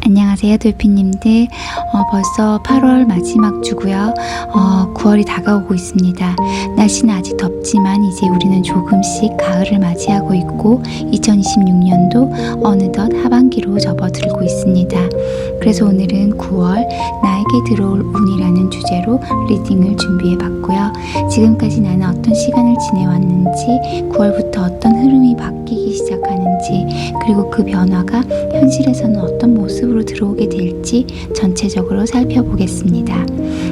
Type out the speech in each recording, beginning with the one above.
안녕하세요 돌피님들. 벌써 8월 마지막 주고요. 9월이 다가오고 있습니다. 날씨는 아직 덥지만 이제 우리는 조금씩 가을을 맞이하고 있고 2026년도 어느덧 하반기로 접어들고 있습니다. 그래서 오늘은 9월 나에게 들어올 운이라는 주제로 리딩을 준비해 봤고요. 지금까지 나는 어떤 시간을 지내왔는지, 9월부터 어떤 흐름이 바뀌기 시작하는지, 그리고 그 변화가 현실에서는 어떤 모습으로 들어오게 될지 전체적으로 살펴보겠습니다.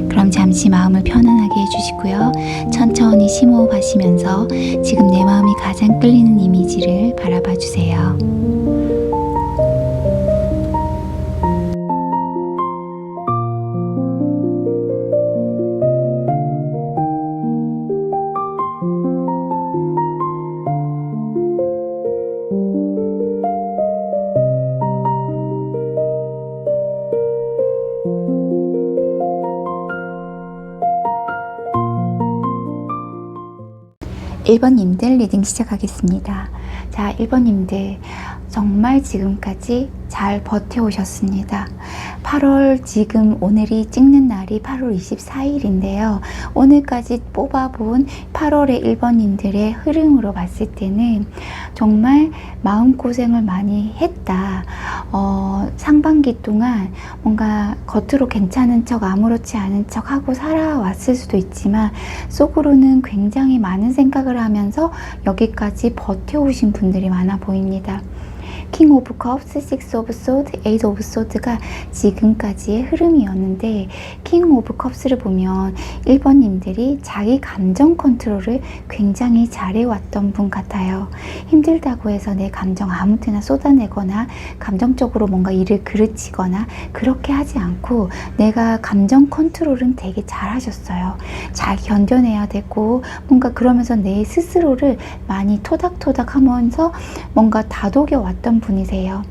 그럼 잠시 마음을 편안하게 해주시고요. 천천히 심호흡 하시면서 지금 내 마음이 가장 끌리는 이미지를 바라봐 주세요. 1번님들 리딩 시작하겠습니다. 자, 1번님들 정말 지금까지 잘 버텨오셨습니다. 8월 지금 오늘이 찍는 날이 8월 24일인데요. 오늘까지 뽑아본 8월의 1번님들의 흐름으로 봤을 때는 정말 마음고생을 많이 했다. 상반기 동안 뭔가 겉으로 괜찮은 척 아무렇지 않은 척 하고 살아왔을 수도 있지만 속으로는 굉장히 많은 생각을 하면서 여기까지 버텨오신 분들이 많아 보입니다. 킹 오브 컵스, 식스 오브 소드, 에이트 오브 소드가 지금까지의 흐름이었는데, 킹 오브 컵스를 보면 1번님들이 자기 감정 컨트롤을 굉장히 잘해왔던 분 같아요. 힘들다고 해서 내 감정 아무 때나 쏟아내거나 감정적으로 뭔가 일을 그르치거나 그렇게 하지 않고 내가 감정 컨트롤은 되게 잘 하셨어요. 잘 견뎌내야 되고 뭔가 그러면서 내 스스로를 많이 토닥토닥 하면서 뭔가 다독여 왔던 분이세요.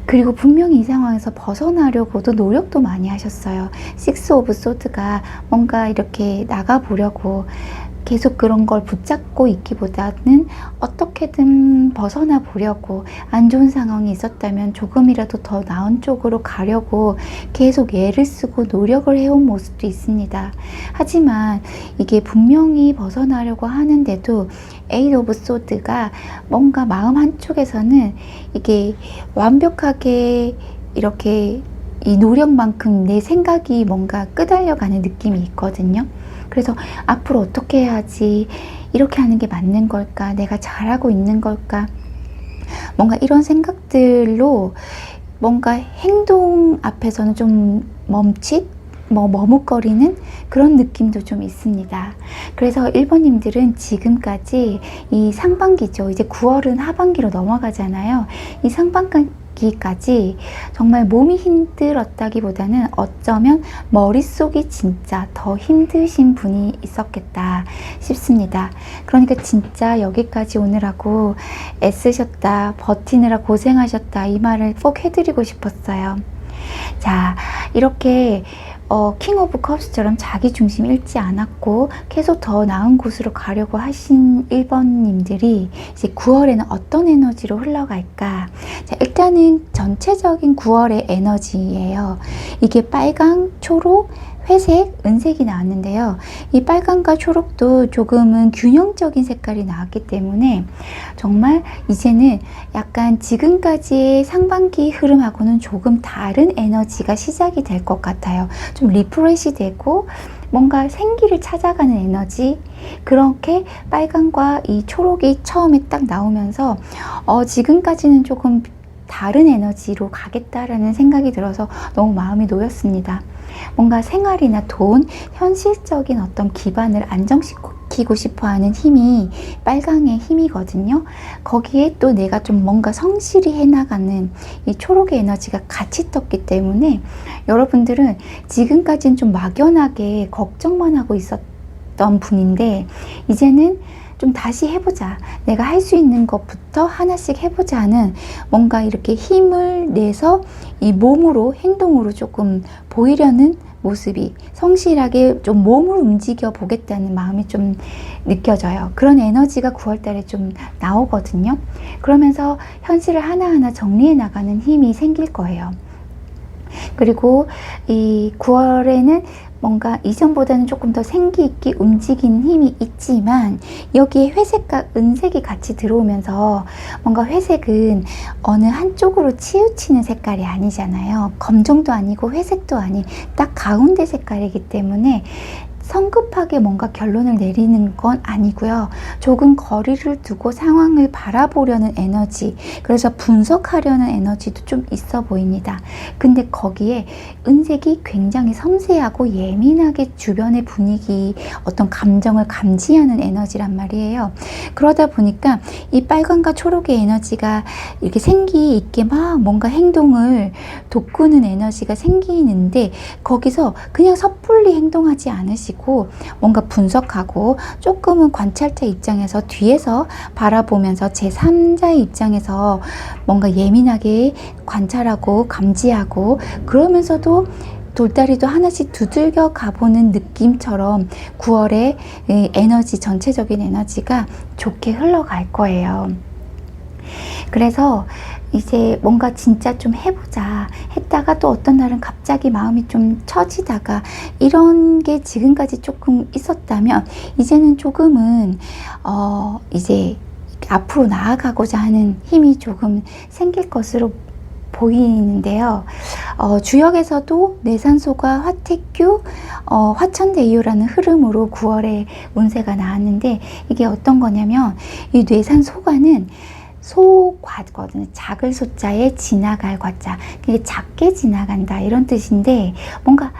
그리고 분명히 이 상황에서 벗어나려고도 노력도 많이 하셨어요. 식스 오브 소드가 뭔가 이렇게 나가보려고 계속 그런 걸 붙잡고 있기보다는 어떻게든 벗어나 보려고, 안 좋은 상황이 있었다면 조금이라도 더 나은 쪽으로 가려고 계속 애를 쓰고 노력을 해온 모습도 있습니다. 하지만 이게 분명히 벗어나려고 하는데도 에이트 오브 소드가 뭔가 마음 한쪽에서는 이게 완벽하게 이렇게 이 노력만큼 내 생각이 뭔가 끄달려가는 느낌이 있거든요. 그래서 앞으로 어떻게 해야지, 이렇게 하는 게 맞는 걸까, 내가 잘하고 있는 걸까, 뭔가 이런 생각들로 뭔가 행동 앞에서는 좀 머뭇거리는 그런 느낌도 좀 있습니다. 그래서 1번님들은 지금까지 이 상반기죠. 이제 9월은 하반기로 넘어가잖아요. 이 상반기까지 정말 몸이 힘들었다기보다는 어쩌면 머릿속이 진짜 더 힘드신 분이 있었겠다 싶습니다. 그러니까 진짜 여기까지 오느라고 애쓰셨다, 버티느라 고생하셨다, 이 말을 꼭 해드리고 싶었어요. 자, 이렇게 킹 오브 컵스처럼 자기 중심 잃지 않았고 계속 더 나은 곳으로 가려고 하신 1번님들이 이제 9월에는 어떤 에너지로 흘러갈까? 자, 일단은 전체적인 9월의 에너지예요. 이게 빨강, 초록, 회색, 은색이 나왔는데요. 이 빨강과 초록도 조금은 균형적인 색깔이 나왔기 때문에 정말 이제는 약간 지금까지의 상반기 흐름하고는 조금 다른 에너지가 시작이 될 것 같아요. 좀 리프레시 되고 뭔가 생기를 찾아가는 에너지, 그렇게 빨강과 이 초록이 처음에 딱 나오면서 지금까지는 조금 다른 에너지로 가겠다라는 생각이 들어서 너무 마음이 놓였습니다. 뭔가 생활이나 돈, 현실적인 어떤 기반을 안정시키고 싶어하는 힘이 빨강의 힘이거든요. 거기에 또 내가 좀 뭔가 성실히 해나가는 이 초록의 에너지가 같이 떴기 때문에 여러분들은 지금까지는 좀 막연하게 걱정만 하고 있었던 분인데 이제는 좀 다시 해보자, 내가 할 수 있는 것부터 하나씩 해보자는 뭔가 이렇게 힘을 내서 이 몸으로, 행동으로 조금 보이려는 모습이, 성실하게 좀 몸을 움직여 보겠다는 마음이 좀 느껴져요. 그런 에너지가 9월 달에 좀 나오거든요. 그러면서 현실을 하나하나 정리해 나가는 힘이 생길 거예요. 그리고 이 9월에는 뭔가 이전보다는 조금 더 생기 있게 움직이는 힘이 있지만 여기에 회색과 은색이 같이 들어오면서 뭔가 회색은 어느 한쪽으로 치우치는 색깔이 아니잖아요. 검정도 아니고 회색도 아닌 딱 가운데 색깔이기 때문에 성급하게 뭔가 결론을 내리는 건 아니고요. 조금 거리를 두고 상황을 바라보려는 에너지, 그래서 분석하려는 에너지도 좀 있어 보입니다. 근데 거기에 은색이 굉장히 섬세하고 예민하게 주변의 분위기, 어떤 감정을 감지하는 에너지란 말이에요. 그러다 보니까 이 빨간과 초록의 에너지가 이렇게 생기 있게 막 뭔가 행동을 돋구는 에너지가 생기는데 거기서 그냥 섣불리 행동하지 않으시고 뭔가 분석하고 조금은 관찰자 입장에서 뒤에서 바라보면서 제3자의 입장에서 뭔가 예민하게 관찰하고 감지하고 그러면서도 돌다리도 하나씩 두들겨 가보는 느낌처럼 9월의 에너지, 전체적인 에너지가 좋게 흘러갈 거예요. 그래서 이제 뭔가 진짜 좀 해보자 했다가 또 어떤 날은 갑자기 마음이 좀 처지다가 이런 게 지금까지 조금 있었다면 이제는 조금은 이제 앞으로 나아가고자 하는 힘이 조금 생길 것으로 보이는데요. 주역에서도 내산소가 화택규, 화천대유라는 흐름으로 9월에 운세가 나왔는데 이게 어떤 거냐면 이 뇌산소가는 소과거든요. 작을 소자에 지나갈 과자. 이게 작게 지나간다 이런 뜻인데 뭔가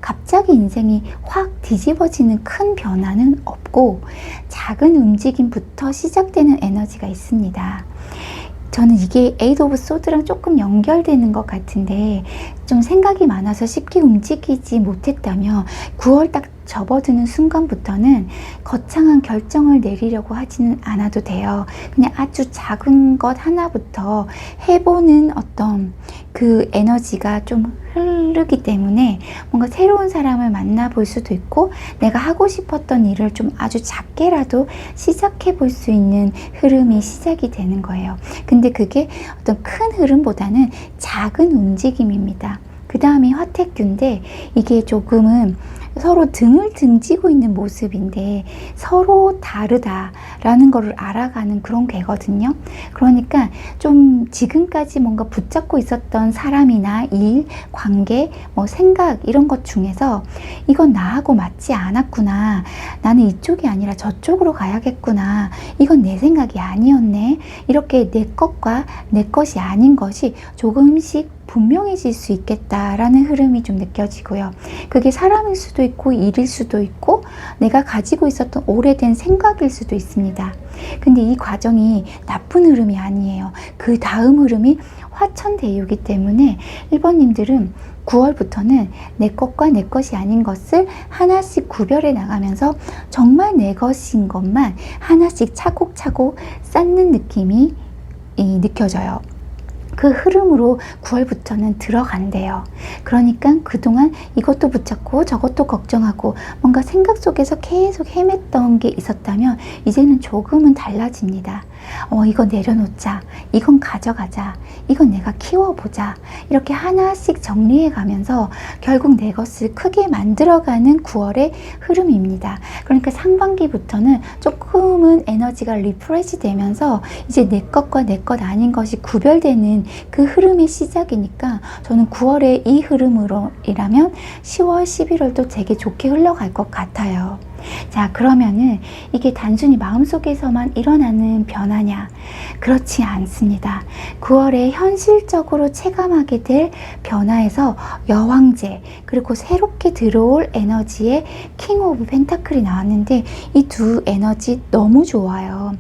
갑자기 인생이 확 뒤집어지는 큰 변화는 없고 작은 움직임부터 시작되는 에너지가 있습니다. 저는 이게 에이드 오브 소드랑 조금 연결되는 것 같은데 좀 생각이 많아서 쉽게 움직이지 못했다면 9월 딱 접어드는 순간부터는 거창한 결정을 내리려고 하지는 않아도 돼요. 그냥 아주 작은 것 하나부터 해보는 어떤 그 에너지가 좀 흐르기 때문에 뭔가 새로운 사람을 만나볼 수도 있고 내가 하고 싶었던 일을 좀 아주 작게라도 시작해 볼 수 있는 흐름이 시작이 되는 거예요. 근데 그게 어떤 큰 흐름보다는 작은 움직임입니다. 그 다음이 화택규인데 이게 조금은 서로 등을 등지고 있는 모습인데 서로 다르다라는 것을 알아가는 그런 괴거든요. 그러니까 좀 지금까지 뭔가 붙잡고 있었던 사람이나 일, 관계, 뭐 생각 이런 것 중에서 이건 나하고 맞지 않았구나. 나는 이쪽이 아니라 저쪽으로 가야겠구나. 이건 내 생각이 아니었네. 이렇게 내 것과 내 것이 아닌 것이 조금씩 분명해질 수 있겠다라는 흐름이 좀 느껴지고요. 그게 사람일 수도 있고 일일 수도 있고 내가 가지고 있었던 오래된 생각일 수도 있습니다. 근데 이 과정이 나쁜 흐름이 아니에요. 그 다음 흐름이 화천대유이기 때문에 1번님들은 9월부터는 내 것과 내 것이 아닌 것을 하나씩 구별해 나가면서 정말 내 것인 것만 하나씩 차곡차곡 쌓는 느낌이 느껴져요. 그 흐름으로 9월부터는 들어간대요. 그러니까 그동안 이것도 붙잡고 저것도 걱정하고 뭔가 생각 속에서 계속 헤맸던 게 있었다면 이제는 조금은 달라집니다. 이거 내려놓자. 이건 가져가자. 이건 내가 키워보자. 이렇게 하나씩 정리해 가면서 결국 내 것을 크게 만들어가는 9월의 흐름입니다. 그러니까 상반기부터는 조금은 에너지가 리프레시 되면서 이제 내 것과 내 것 아닌 것이 구별되는 그 흐름의 시작이니까 저는 9월의 이 흐름으로라면 10월, 11월도 되게 좋게 흘러갈 것 같아요. 자, 그러면은 이게 단순히 마음속에서만 일어나는 변화냐? 그렇지 않습니다. 9월에 현실적으로 체감하게 될 변화에서 여왕제, 그리고 새롭게 들어올 에너지의 킹 오브 펜타클이 나왔는데 이 두 에너지 너무 좋아요.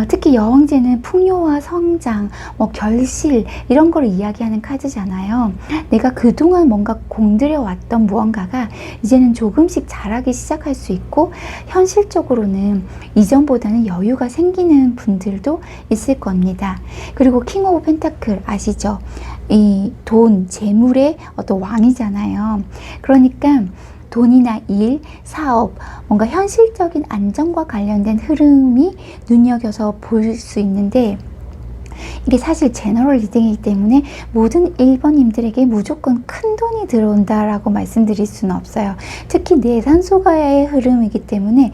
특히 여왕제는 풍요와 성장, 결실 이런 걸 이야기하는 카드잖아요. 내가 그동안 뭔가 공들여 왔던 무언가가 이제는 조금씩 자라기 시작할 수 있고 현실적으로는 이전보다는 여유가 생기는 분들도 있을 겁니다. 그리고 킹 오브 펜타클 아시죠? 이 돈, 재물의 어떤 왕이잖아요. 그러니까 돈이나 일, 사업, 뭔가 현실적인 안정과 관련된 흐름이 눈여겨서 볼 수 있는데 이게 사실 제너럴 리딩이기 때문에 모든 1번님들에게 무조건 큰 돈이 들어온다라고 말씀드릴 수는 없어요. 특히 내산소가의 흐름이기 때문에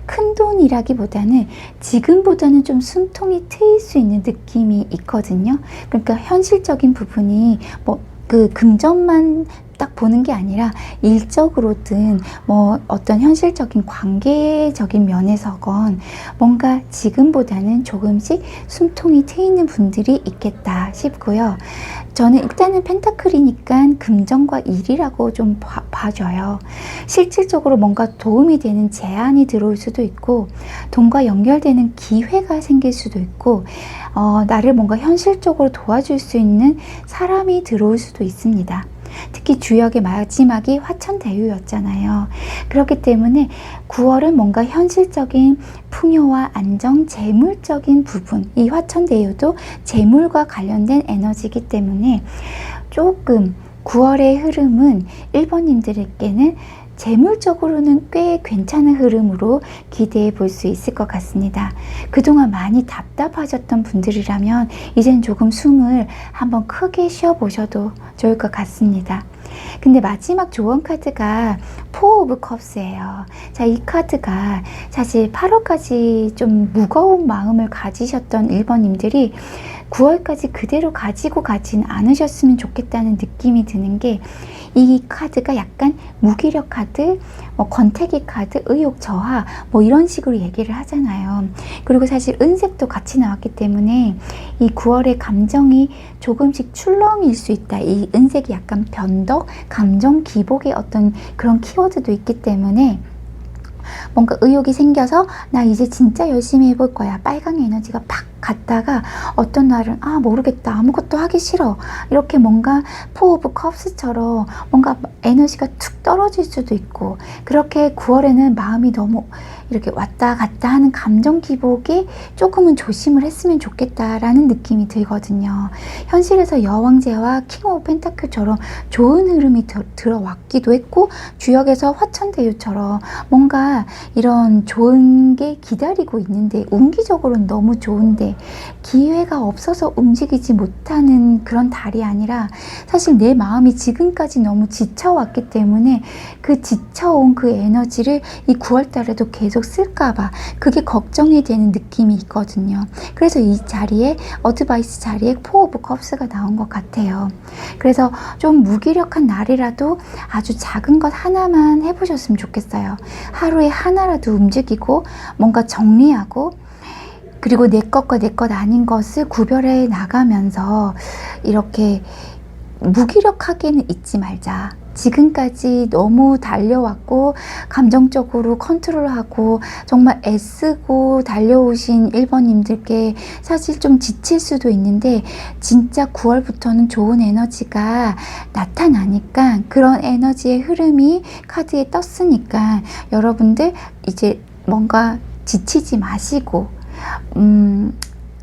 큰 돈이라기보다는 지금보다는 좀 숨통이 트일 수 있는 느낌이 있거든요. 그러니까 현실적인 부분이 뭐 그 금전만 딱 보는 게 아니라 일적으로든 뭐 어떤 현실적인 관계적인 면에서건 뭔가 지금보다는 조금씩 숨통이 트이는 분들이 있겠다 싶고요. 저는 일단은 펜타클이니까 금전과 일이라고 좀 봐줘요. 실질적으로 뭔가 도움이 되는 제안이 들어올 수도 있고 돈과 연결되는 기회가 생길 수도 있고 나를 뭔가 현실적으로 도와줄 수 있는 사람이 들어올 수도 있습니다. 특히 주역의 마지막이 화천대유였잖아요. 그렇기 때문에 9월은 뭔가 현실적인 풍요와 안정, 재물적인 부분, 이 화천대유도 재물과 관련된 에너지이기 때문에 조금 9월의 흐름은 1번님들에게는 재물적으로는 꽤 괜찮은 흐름으로 기대해 볼 수 있을 것 같습니다. 그동안 많이 답답하셨던 분들이라면 이젠 조금 숨을 한번 크게 쉬어보셔도 좋을 것 같습니다. 근데 마지막 조언 카드가 포 오브 컵스예요. 자, 이 카드가 사실 8월까지 좀 무거운 마음을 가지셨던 1번님들이 9월까지 그대로 가지고 가진 않으셨으면 좋겠다는 느낌이 드는 게 이 카드가 약간 무기력 카드, 권태기 카드, 의욕 저하 뭐 이런 식으로 얘기를 하잖아요. 그리고 사실 은색도 같이 나왔기 때문에 이 9월의 감정이 조금씩 출렁일 수 있다. 이 은색이 약간 변덕, 감정 기복의 어떤 그런 키워드도 있기 때문에 뭔가 의욕이 생겨서 나 이제 진짜 열심히 해볼 거야. 빨강 에너지가 팍 갔다가 어떤 날은 모르겠다. 아무것도 하기 싫어. 이렇게 뭔가 포 오브 컵스처럼 뭔가 에너지가 툭 떨어질 수도 있고 그렇게 9월에는 마음이 너무 이렇게 왔다 갔다 하는 감정 기복이 조금은 조심을 했으면 좋겠다라는 느낌이 들거든요. 현실에서 여왕제와 킹 오브 펜타클처럼 좋은 흐름이 들어왔기도 했고 주역에서 화천대유처럼 뭔가 이런 좋은 게 기다리고 있는데 운기적으로는 너무 좋은데 기회가 없어서 움직이지 못하는 그런 달이 아니라 사실 내 마음이 지금까지 너무 지쳐왔기 때문에 그 지쳐온 그 에너지를 이 9월달에도 계속 쓸까봐 그게 걱정이 되는 느낌이 있거든요. 그래서 이 자리에 어드바이스 자리에 포 오브 컵스가 나온 것 같아요. 그래서 좀 무기력한 날이라도 아주 작은 것 하나만 해보셨으면 좋겠어요. 하루에 하나라도 움직이고 뭔가 정리하고 그리고 내 것과 내 것 아닌 것을 구별해 나가면서 이렇게 무기력하게는 있지 말자. 지금까지 너무 달려왔고 감정적으로 컨트롤하고 정말 애쓰고 달려오신 1번님들께 사실 좀 지칠 수도 있는데 진짜 9월부터는 좋은 에너지가 나타나니까 그런 에너지의 흐름이 카드에 떴으니까 여러분들 이제 뭔가 지치지 마시고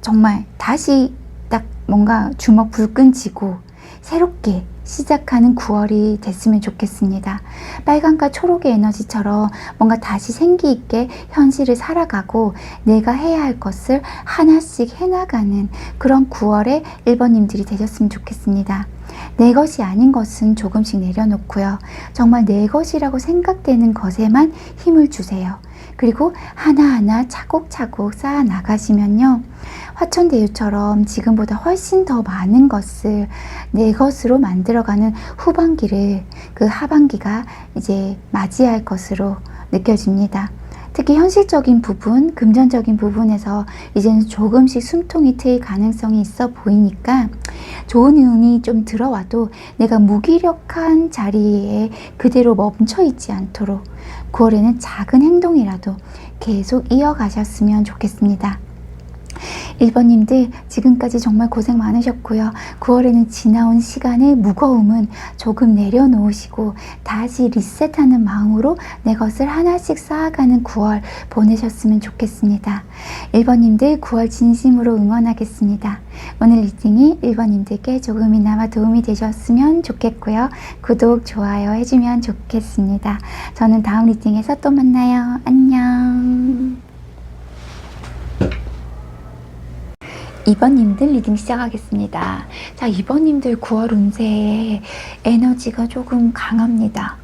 정말 다시 딱 뭔가 주먹 불끈 쥐고 새롭게 시작하는 9월이 됐으면 좋겠습니다. 빨강과 초록의 에너지처럼 뭔가 다시 생기 있게 현실을 살아가고 내가 해야 할 것을 하나씩 해나가는 그런 9월의 1번님들이 되셨으면 좋겠습니다. 내 것이 아닌 것은 조금씩 내려놓고요. 정말 내 것이라고 생각되는 것에만 힘을 주세요. 그리고 하나하나 차곡차곡 쌓아 나가시면요. 화천대유처럼 지금보다 훨씬 더 많은 것을 내 것으로 만들어가는 후반기를 그 하반기가 이제 맞이할 것으로 느껴집니다. 특히 현실적인 부분, 금전적인 부분에서 이제는 조금씩 숨통이 트일 가능성이 있어 보이니까 좋은 운이 좀 들어와도 내가 무기력한 자리에 그대로 멈춰 있지 않도록 9월에는 작은 행동이라도 계속 이어가셨으면 좋겠습니다. 1번님들 지금까지 정말 고생 많으셨고요. 9월에는 지나온 시간의 무거움은 조금 내려놓으시고 다시 리셋하는 마음으로 내 것을 하나씩 쌓아가는 9월 보내셨으면 좋겠습니다. 1번님들 9월 진심으로 응원하겠습니다. 오늘 리딩이 1번님들께 조금이나마 도움이 되셨으면 좋겠고요. 구독, 좋아요 해주면 좋겠습니다. 저는 다음 리딩에서 또 만나요. 안녕. 2번님들 리딩 시작하겠습니다. 자, 2번님들 9월 운세에 에너지가 조금 강합니다.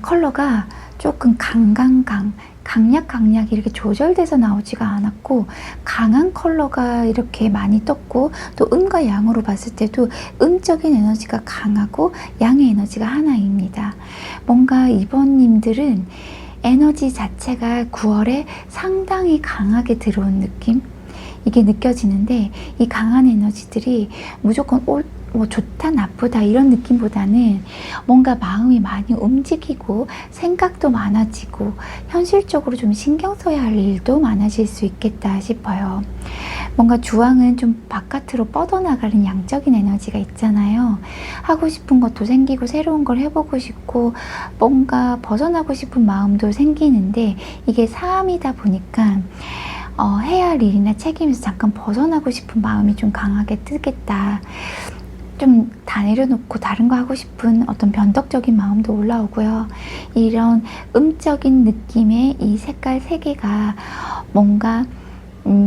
컬러가 조금 강약 이렇게 조절돼서 나오지가 않았고, 강한 컬러가 이렇게 많이 떴고, 또 음과 양으로 봤을 때도 음적인 에너지가 강하고 양의 에너지가 하나입니다. 뭔가 2번님들은 에너지 자체가 9월에 상당히 강하게 들어온 느낌? 이게 느껴지는데, 이 강한 에너지들이 무조건 뭐 좋다 나쁘다 이런 느낌보다는 뭔가 마음이 많이 움직이고 생각도 많아지고 현실적으로 좀 신경 써야 할 일도 많아질 수 있겠다 싶어요. 뭔가 주황은 좀 바깥으로 뻗어나가는 양적인 에너지가 있잖아요. 하고 싶은 것도 생기고 새로운 걸 해보고 싶고 뭔가 벗어나고 싶은 마음도 생기는데, 이게 3이다 보니까 해야 할 일이나 책임에서 잠깐 벗어나고 싶은 마음이 좀 강하게 뜨겠다. 좀 다 내려놓고 다른 거 하고 싶은 어떤 변덕적인 마음도 올라오고요. 이런 음적인 느낌의 이 색깔 3개가 뭔가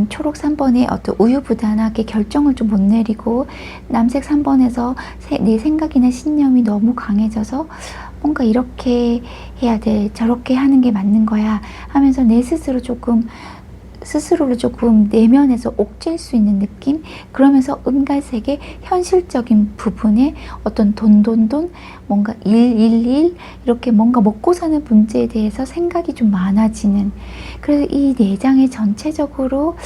초록 3번에 어떤 우유부단하게 결정을 좀 못 내리고, 남색 3번에서 내 생각이나 신념이 너무 강해져서 뭔가 이렇게 해야 돼, 저렇게 하는 게 맞는 거야 하면서 내 스스로를 조금 내면에서 옥죄일 수 있는 느낌? 그러면서 음갈색의 현실적인 부분에 어떤 돈, 뭔가 일, 이렇게 뭔가 먹고 사는 문제에 대해서 생각이 좀 많아지는, 그래서 이 내장의 전체적으로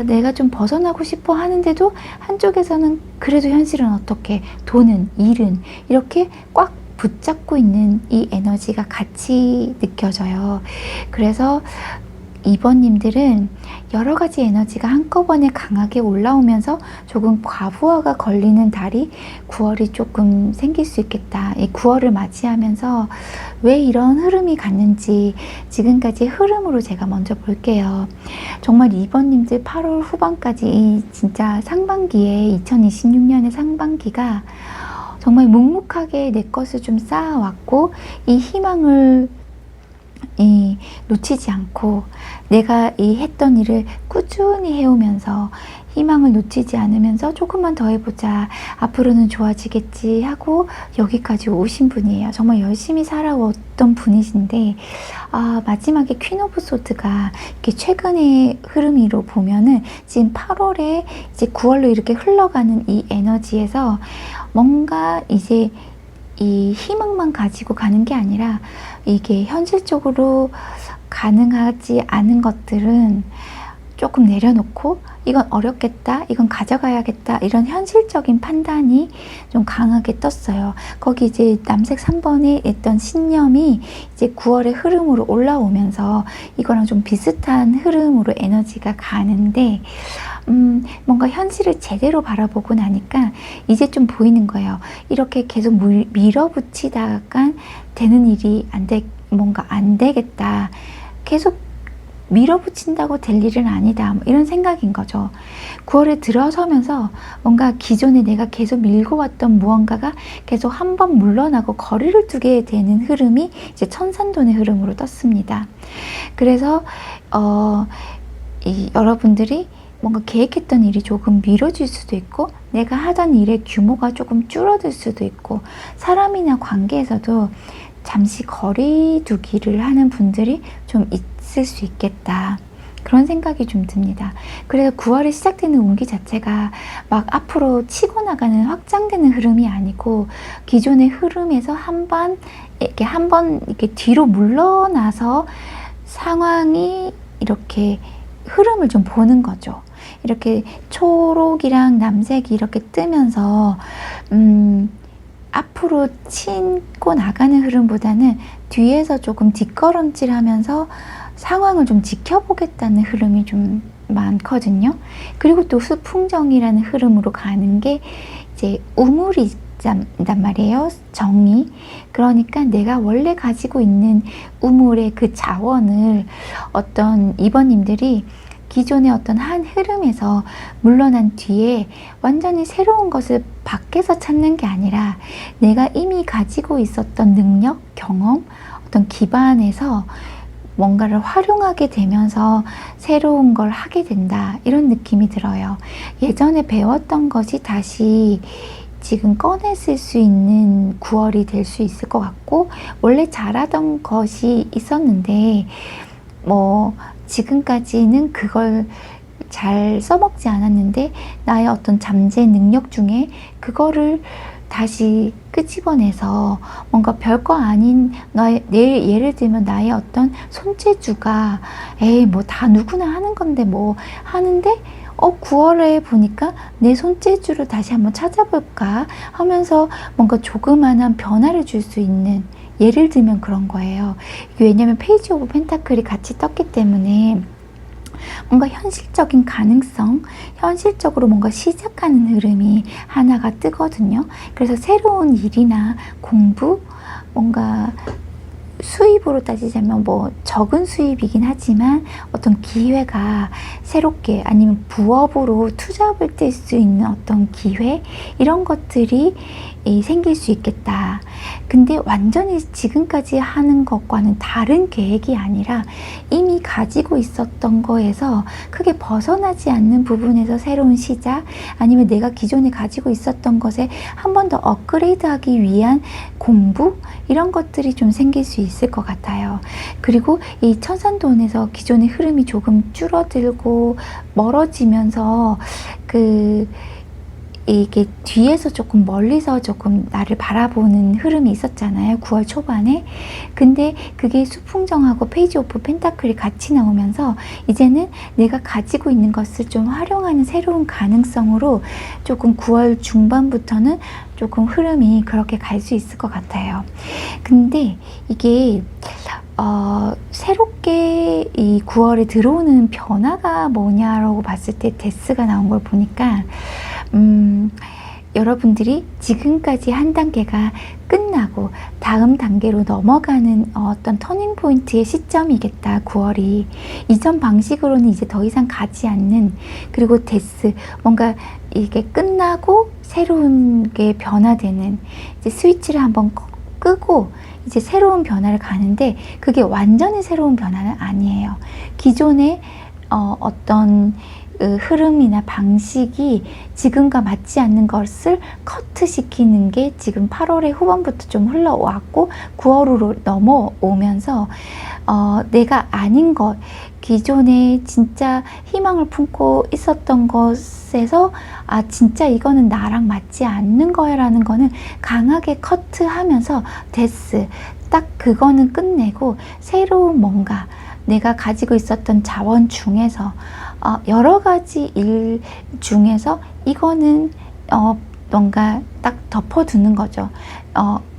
내가 좀 벗어나고 싶어 하는데도 한쪽에서는 그래도 현실은 어떻게, 돈은, 일은 이렇게 꽉 붙잡고 있는 이 에너지가 같이 느껴져요. 그래서 2번님들은 여러 가지 에너지가 한꺼번에 강하게 올라오면서 조금 과부하가 걸리는 달이 9월이 조금 생길 수 있겠다. 이 9월을 맞이하면서 왜 이런 흐름이 갔는지 지금까지 흐름으로 제가 먼저 볼게요. 정말 2번님들 8월 후반까지 이 진짜 상반기에 2026년의 상반기가 정말 묵묵하게 내 것을 좀 쌓아왔고, 이 희망을 놓치지 않고 내가 이 했던 일을 꾸준히 해오면서 희망을 놓치지 않으면서 조금만 더 해보자, 앞으로는 좋아지겠지 하고 여기까지 오신 분이에요. 정말 열심히 살아왔던 분이신데, 마지막에 퀸 오브 소드가 이렇게 최근의 흐름으로 보면은 지금 8월에 이제 9월로 이렇게 흘러가는 이 에너지에서 뭔가 이제 이 희망만 가지고 가는 게 아니라, 이게 현실적으로 가능하지 않은 것들은 조금 내려놓고 이건 어렵겠다, 이건 가져가야겠다, 이런 현실적인 판단이 좀 강하게 떴어요. 거기 이제 남색 3번에 있던 신념이 이제 9월의 흐름으로 올라오면서 이거랑 좀 비슷한 흐름으로 에너지가 가는데, 뭔가 현실을 제대로 바라보고 나니까 이제 좀 보이는 거예요. 이렇게 계속 밀어붙이다가 되는 일이 뭔가 안 되겠다. 계속 밀어붙인다고 될 일은 아니다. 이런 생각인 거죠. 9월에 들어서면서 뭔가 기존에 내가 계속 밀고 왔던 무언가가 계속 한 번 물러나고 거리를 두게 되는 흐름이 이제 천산돈의 흐름으로 떴습니다. 그래서 여러분들이 뭔가 계획했던 일이 조금 미뤄질 수도 있고, 내가 하던 일의 규모가 조금 줄어들 수도 있고, 사람이나 관계에서도 잠시 거리두기를 하는 분들이 좀 있을 수 있겠다. 그런 생각이 좀 듭니다. 그래서 9월에 시작되는 운기 자체가 막 앞으로 치고 나가는 확장되는 흐름이 아니고, 기존의 흐름에서 한 번 이렇게 뒤로 물러나서 상황이 이렇게 흐름을 좀 보는 거죠. 이렇게 초록이랑 남색이 이렇게 뜨면서 앞으로 치고 나가는 흐름보다는 뒤에서 조금 뒷걸음질하면서 상황을 좀 지켜보겠다는 흐름이 좀 많거든요. 그리고 또 수풍정이라는 흐름으로 가는 게 이제 우물이란 말이에요. 정의. 그러니까 내가 원래 가지고 있는 우물의 그 자원을 어떤 2번님들이 기존의 어떤 한 흐름에서 물러난 뒤에 완전히 새로운 것을 밖에서 찾는 게 아니라, 내가 이미 가지고 있었던 능력, 경험, 어떤 기반에서 뭔가를 활용하게 되면서 새로운 걸 하게 된다, 이런 느낌이 들어요. 예전에 배웠던 것이 다시 지금 꺼냈을 수 있는 9월이 될 수 있을 것 같고, 원래 잘하던 것이 있었는데 뭐 지금까지는 그걸 잘 써먹지 않았는데, 나의 어떤 잠재 능력 중에 그거를 다시 끄집어내서 뭔가 별거 아닌 예를 들면 나의 어떤 손재주가, 에이 뭐 다 누구나 하는 건데 뭐 하는데, 9월에 보니까 내 손재주를 다시 한번 찾아볼까 하면서 뭔가 조그만한 변화를 줄 수 있는, 예를 들면 그런 거예요. 왜냐면 페이지 오브 펜타클이 같이 떴기 때문에 뭔가 현실적인 가능성, 현실적으로 뭔가 시작하는 흐름이 하나가 뜨거든요. 그래서 새로운 일이나 공부, 뭔가 수입으로 따지자면 뭐 적은 수입이긴 하지만 어떤 기회가 새롭게, 아니면 부업으로 투잡을 뗄 수 있는 어떤 기회, 이런 것들이 생길 수 있겠다. 근데 완전히 지금까지 하는 것과는 다른 계획이 아니라 이미 가지고 있었던 거에서 크게 벗어나지 않는 부분에서 새로운 시작, 아니면 내가 기존에 가지고 있었던 것에 한 번 더 업그레이드하기 위한 공부, 이런 것들이 좀 생길 수 있을 것 같아요. 그리고 이 천산돈에서 기존의 흐름이 조금 줄어들고 멀어지면서 이게 뒤에서 조금 멀리서 조금 나를 바라보는 흐름이 있었잖아요, 9월 초반에. 근데 그게 수풍정하고 페이지 오브 펜타클이 같이 나오면서 이제는 내가 가지고 있는 것을 좀 활용하는 새로운 가능성으로 조금 9월 중반부터는 조금 흐름이 그렇게 갈 수 있을 것 같아요. 근데 이게 새롭게 이 9월에 들어오는 변화가 뭐냐라고 봤을 때 데스가 나온 걸 보니까 여러분들이 지금까지 한 단계가 끝나고 다음 단계로 넘어가는 어떤 터닝 포인트의 시점이겠다, 9월이. 이전 방식으로는 이제 더 이상 가지 않는, 그리고 데스, 뭔가 이게 끝나고 새로운 게 변화되는, 이제 스위치를 한번 끄고 이제 새로운 변화를 가는데, 그게 완전히 새로운 변화는 아니에요. 기존의 어떤 흐름이나 방식이 지금과 맞지 않는 것을 커트시키는 게 지금 8월의 후반부터 좀 흘러왔고 9월로 넘어오면서 내가 아닌 것, 기존에 진짜 희망을 품고 있었던 것에서 진짜 이거는 나랑 맞지 않는 거야 라는 거는 강하게 커트하면서 데스, 딱 그거는 끝내고 새로운 뭔가, 내가 가지고 있었던 자원 중에서 여러 가지 일 중에서 이거는 뭔가 딱 덮어두는 거죠.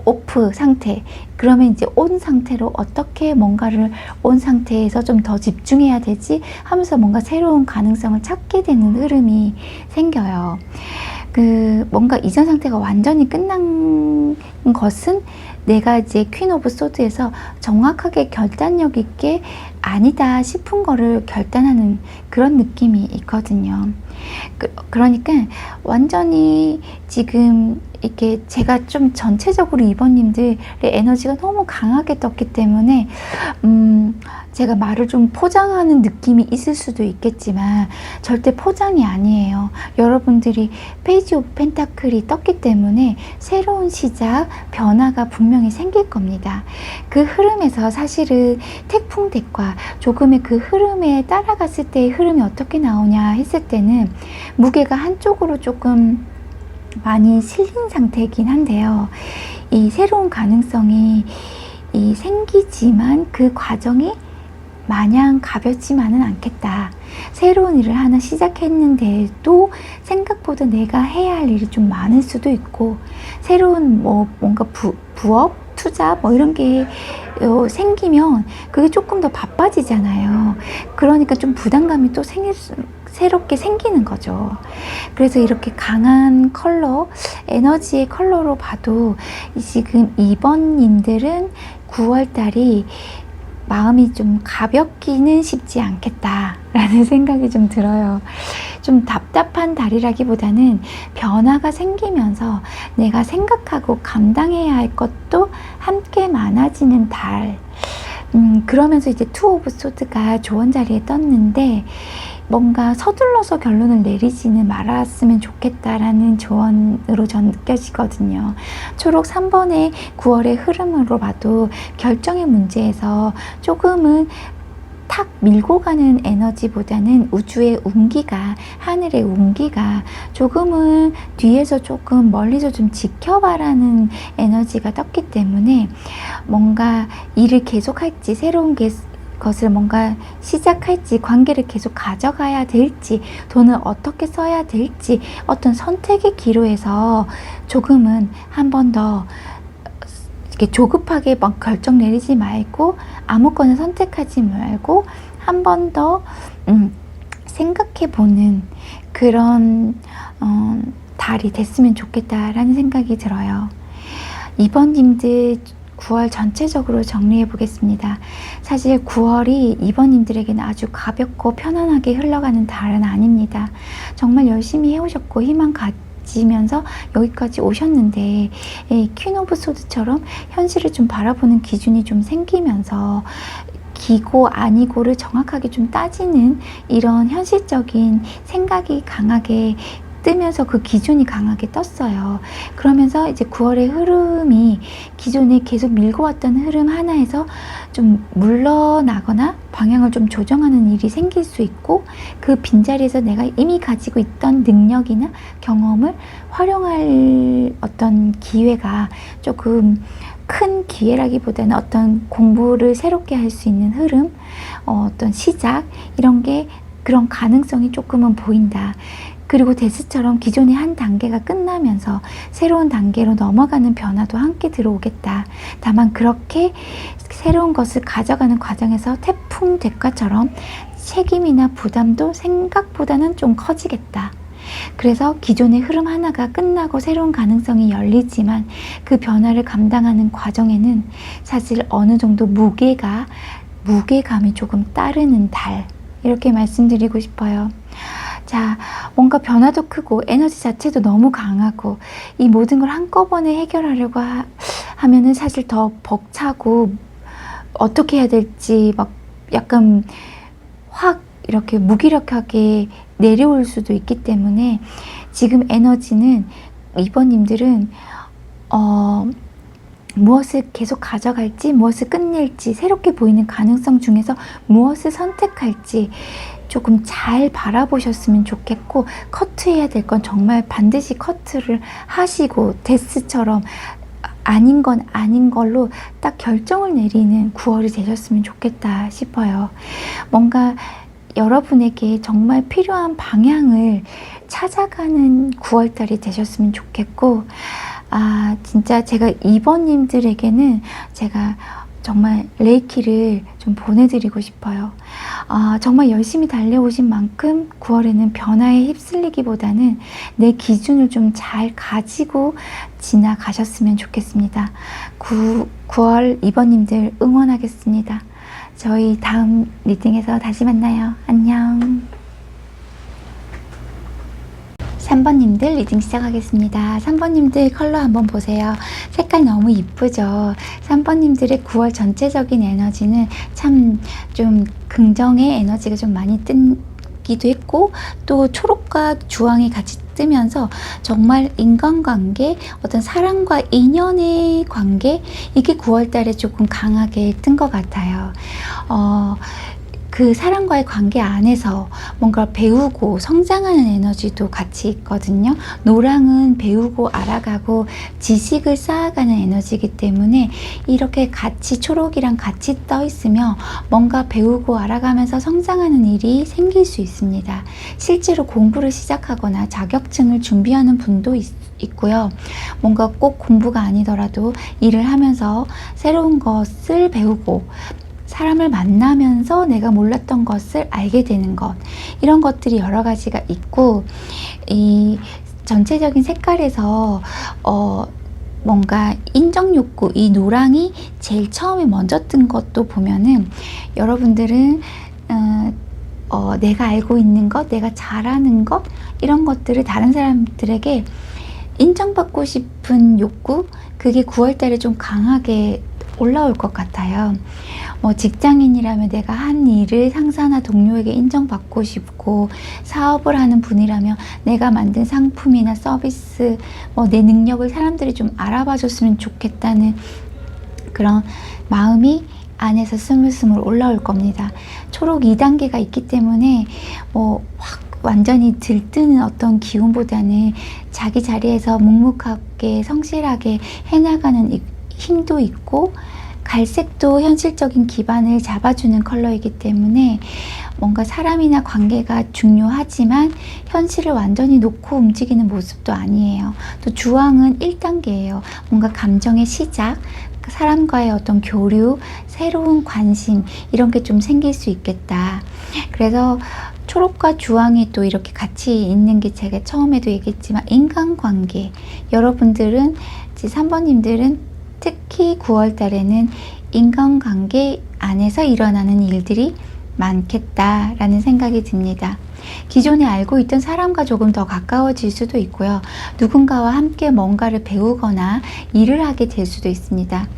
오프 상태. 그러면 이제 온 상태로 어떻게 뭔가를 온 상태에서 좀 더 집중해야 되지 하면서 뭔가 새로운 가능성을 찾게 되는 흐름이 생겨요. 뭔가 이전 상태가 완전히 끝난 것은 내가 이제 퀸 오브 소드에서 정확하게 결단력 있게 아니다 싶은 거를 결단하는 그런 느낌이 있거든요. 그러니까 완전히 지금 이렇게 제가 좀 전체적으로 이번님들의 에너지가 너무 강하게 떴기 때문에 제가 말을 좀 포장하는 느낌이 있을 수도 있겠지만 절대 포장이 아니에요. 여러분들이 페이지 오브 펜타클이 떴기 때문에 새로운 시작, 변화가 분명히 생길 겁니다. 그 흐름에서 사실은 태풍덱과 조금의 그 흐름에 따라갔을 때의 흐름이 어떻게 나오냐 했을 때는 무게가 한쪽으로 조금 많이 실린 상태이긴 한데요. 이 새로운 가능성이 생기지만 그 과정이 마냥 가볍지만은 않겠다. 새로운 일을 하나 시작했는데도 생각보다 내가 해야 할 일이 좀 많을 수도 있고, 새로운 뭔가 부업, 투자 이런 게 생기면 그게 조금 더 바빠지잖아요. 그러니까 좀 부담감이 또 새롭게 생기는 거죠. 그래서 이렇게 강한 컬러, 에너지의 컬러로 봐도 지금 이번님들은 9월달이 마음이 좀 가볍기는 쉽지 않겠다라는 생각이 좀 들어요. 좀 답답한 달이라기보다는 변화가 생기면서 내가 생각하고 감당해야 할 것도 함께 많아지는 달. 그러면서 이제 투 오브 소드가 조언 자리에 떴는데 뭔가 서둘러서 결론을 내리지는 말았으면 좋겠다라는 조언으로 전 느껴지거든요. 초록 3번의 9월의 흐름으로 봐도 결정의 문제에서 조금은 탁 밀고 가는 에너지보다는 우주의 운기가, 하늘의 운기가 조금은 뒤에서 조금 멀리서 좀 지켜봐라는 에너지가 떴기 때문에 뭔가 일을 계속할지, 새로운 것을 뭔가 시작할지, 관계를 계속 가져가야 될지, 돈을 어떻게 써야 될지, 어떤 선택의 기로에서 조금은 한 번 더 이렇게 조급하게 막 결정 내리지 말고 아무거나 선택하지 말고 한 번 더 생각해 보는 그런 달이 됐으면 좋겠다라는 생각이 들어요. 2번님들 9월 전체적으로 정리해 보겠습니다. 사실 9월이 2번님들에게는 아주 가볍고 편안하게 흘러가는 달은 아닙니다. 정말 열심히 해오셨고 희망 가지면서 여기까지 오셨는데 퀸 오브 소드처럼 현실을 좀 바라보는 기준이 좀 생기면서 기고 아니고를 정확하게 좀 따지는 이런 현실적인 생각이 강하게 뜨면서 그 기준이 강하게 떴어요. 그러면서 이제 9월의 흐름이 기존에 계속 밀고 왔던 흐름 하나에서 좀 물러나거나 방향을 좀 조정하는 일이 생길 수 있고 그 빈자리에서 내가 이미 가지고 있던 능력이나 경험을 활용할 어떤 기회가 조금 큰 기회라기보다는 어떤 공부를 새롭게 할 수 있는 흐름, 어떤 시작 이런 게 그런 가능성이 조금은 보인다. 그리고 데스처럼 기존의 한 단계가 끝나면서 새로운 단계로 넘어가는 변화도 함께 들어오겠다. 다만 그렇게 새로운 것을 가져가는 과정에서 태풍 대가처럼 책임이나 부담도 생각보다는 좀 커지겠다. 그래서 기존의 흐름 하나가 끝나고 새로운 가능성이 열리지만 그 변화를 감당하는 과정에는 사실 어느 정도 무게감이 조금 따르는 달, 이렇게 말씀드리고 싶어요. 자, 뭔가 변화도 크고 에너지 자체도 너무 강하고 이 모든 걸 한꺼번에 해결하려고 하면은 사실 더 벅차고 어떻게 해야 될지 막 약간 확 이렇게 무기력하게 내려올 수도 있기 때문에 지금 에너지는 2번님들은 무엇을 계속 가져갈지, 무엇을 끝낼지, 새롭게 보이는 가능성 중에서 무엇을 선택할지 조금 잘 바라보셨으면 좋겠고, 커트해야 될 건 정말 반드시 커트를 하시고 데스처럼 아닌 건 아닌 걸로 딱 결정을 내리는 9월이 되셨으면 좋겠다 싶어요. 뭔가 여러분에게 정말 필요한 방향을 찾아가는 9월달이 되셨으면 좋겠고, 진짜 제가 2번님들에게는 제가 정말 레이키를 좀 보내드리고 싶어요. 정말 열심히 달려오신 만큼 9월에는 변화에 휩쓸리기보다는 내 기준을 좀 잘 가지고 지나가셨으면 좋겠습니다. 9월 2번님들 응원하겠습니다. 저희 다음 리딩에서 다시 만나요. 안녕. 3번님들 리딩 시작하겠습니다. 3번님들 컬러 한번 보세요. 색깔 너무 이쁘죠? 3번님들의 9월 전체적인 에너지는 참 좀 긍정의 에너지가 좀 많이 뜨기도 했고, 또 초록과 주황이 같이 뜨면서 정말 인간관계, 어떤 사랑과 인연의 관계, 이게 9월 달에 조금 강하게 뜬 것 같아요. 그 사람과의 관계 안에서 뭔가 배우고 성장하는 에너지도 같이 있거든요. 노랑은 배우고 알아가고 지식을 쌓아가는 에너지이기 때문에 이렇게 같이 초록이랑 같이 떠 있으면 뭔가 배우고 알아가면서 성장하는 일이 생길 수 있습니다. 실제로 공부를 시작하거나 자격증을 준비하는 분도 있고요. 뭔가 꼭 공부가 아니더라도 일을 하면서 새로운 것을 배우고 사람을 만나면서 내가 몰랐던 것을 알게 되는 것, 이런 것들이 여러 가지가 있고, 이 전체적인 색깔에서 뭔가 인정 욕구, 이 노랑이 제일 처음에 먼저 뜬 것도 보면은 여러분들은 내가 알고 있는 것, 내가 잘하는 것, 이런 것들을 다른 사람들에게 인정받고 싶은 욕구, 그게 9월 달에 좀 강하게 올라올 것 같아요. 직장인이라면 내가 한 일을 상사나 동료에게 인정받고 싶고, 사업을 하는 분이라면 내가 만든 상품이나 서비스, 내 능력을 사람들이 좀 알아봐 줬으면 좋겠다는 그런 마음이 안에서 스물스물 올라올 겁니다. 초록 2단계가 있기 때문에 확 완전히 들뜨는 어떤 기운보다는 자기 자리에서 묵묵하게 성실하게 해나가는 힘도 있고, 갈색도 현실적인 기반을 잡아주는 컬러이기 때문에 뭔가 사람이나 관계가 중요하지만 현실을 완전히 놓고 움직이는 모습도 아니에요. 또 주황은 1단계예요. 뭔가 감정의 시작, 사람과의 어떤 교류, 새로운 관심, 이런 게 좀 생길 수 있겠다. 그래서 초록과 주황이 또 이렇게 같이 있는 게 제가 처음에도 얘기했지만, 인간관계, 여러분들은, 3번님들은 특히 9월 달에는 인간관계 안에서 일어나는 일들이 많겠다라는 생각이 듭니다. 기존에 알고 있던 사람과 조금 더 가까워질 수도 있고요. 누군가와 함께 뭔가를 배우거나 일을 하게 될 수도 있습니다.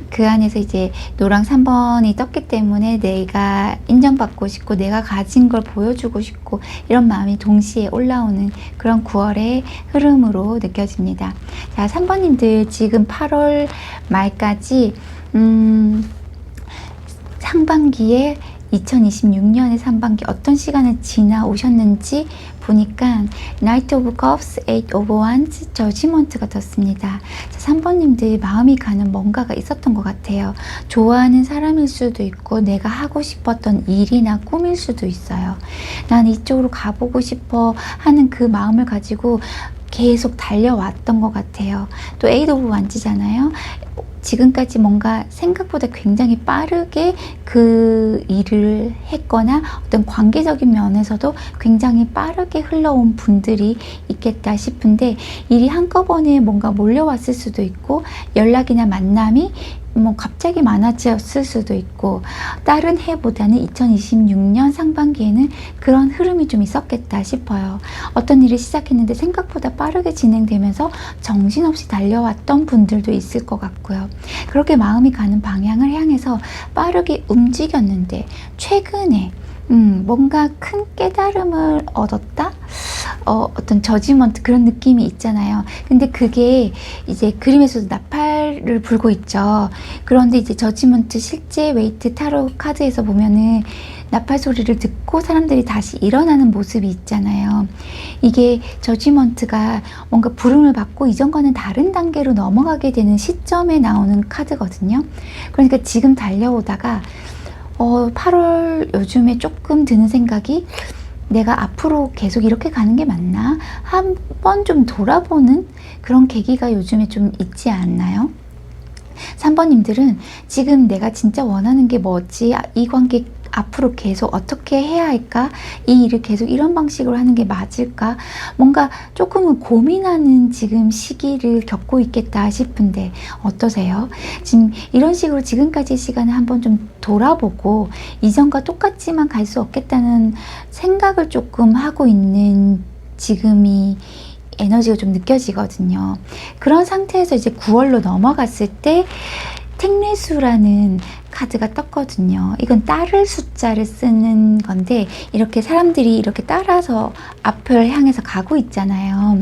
그 안에서 이제 노랑 3번이 떴기 때문에 내가 인정받고 싶고 내가 가진 걸 보여주고 싶고 이런 마음이 동시에 올라오는 그런 9월의 흐름으로 느껴집니다. 자, 3번님들 지금 8월 말까지 상반기에 2026년의 상반기 어떤 시간을 지나오셨는지 보니까 Knight of Cups, Eight of Wands, Judgment가 떴습니다. 3번님들 마음이 가는 뭔가가 있었던 것 같아요. 좋아하는 사람일 수도 있고 내가 하고 싶었던 일이나 꿈일 수도 있어요. 난 이쪽으로 가보고 싶어 하는 그 마음을 가지고 계속 달려왔던 것 같아요. 또 Eight of Wands잖아요. 지금까지 뭔가 생각보다 굉장히 빠르게 그 일을 했거나 어떤 관계적인 면에서도 굉장히 빠르게 흘러온 분들이 있겠다 싶은데, 일이 한꺼번에 뭔가 몰려왔을 수도 있고 연락이나 만남이 갑자기 많아졌을 수도 있고, 다른 해보다는 2026년 상반기에는 그런 흐름이 좀 있었겠다 싶어요. 어떤 일을 시작했는데 생각보다 빠르게 진행되면서 정신없이 달려왔던 분들도 있을 것 같고요. 그렇게 마음이 가는 방향을 향해서 빠르게 움직였는데 최근에 뭔가 큰 깨달음을 얻었다? 어떤 저지먼트 그런 느낌이 있잖아요. 근데 그게 이제 그림에서도 나팔을 불고 있죠. 그런데 이제 저지먼트 실제 웨이트 타로 카드에서 보면은 나팔 소리를 듣고 사람들이 다시 일어나는 모습이 있잖아요. 이게 저지먼트가 뭔가 부름을 받고 이전과는 다른 단계로 넘어가게 되는 시점에 나오는 카드거든요. 그러니까 지금 달려오다가 8월 요즘에 조금 드는 생각이, 내가 앞으로 계속 이렇게 가는 게 맞나? 한번 좀 돌아보는 그런 계기가 요즘에 좀 있지 않나요? 3번님들은 지금 내가 진짜 원하는 게 뭐지? 이 관계 앞으로 계속 어떻게 해야 할까? 이 일을 계속 이런 방식으로 하는 게 맞을까? 뭔가 조금은 고민하는 지금 시기를 겪고 있겠다 싶은데 어떠세요? 지금 이런 식으로 지금까지의 시간을 한번 좀 돌아보고 이전과 똑같지만 갈 수 없겠다는 생각을 조금 하고 있는 지금이 에너지가 좀 느껴지거든요. 그런 상태에서 이제 9월로 넘어갔을 때 택례수라는 카드가 떴거든요. 이건 따를 숫자를 쓰는 건데, 이렇게 사람들이 이렇게 따라서 앞을 향해서 가고 있잖아요.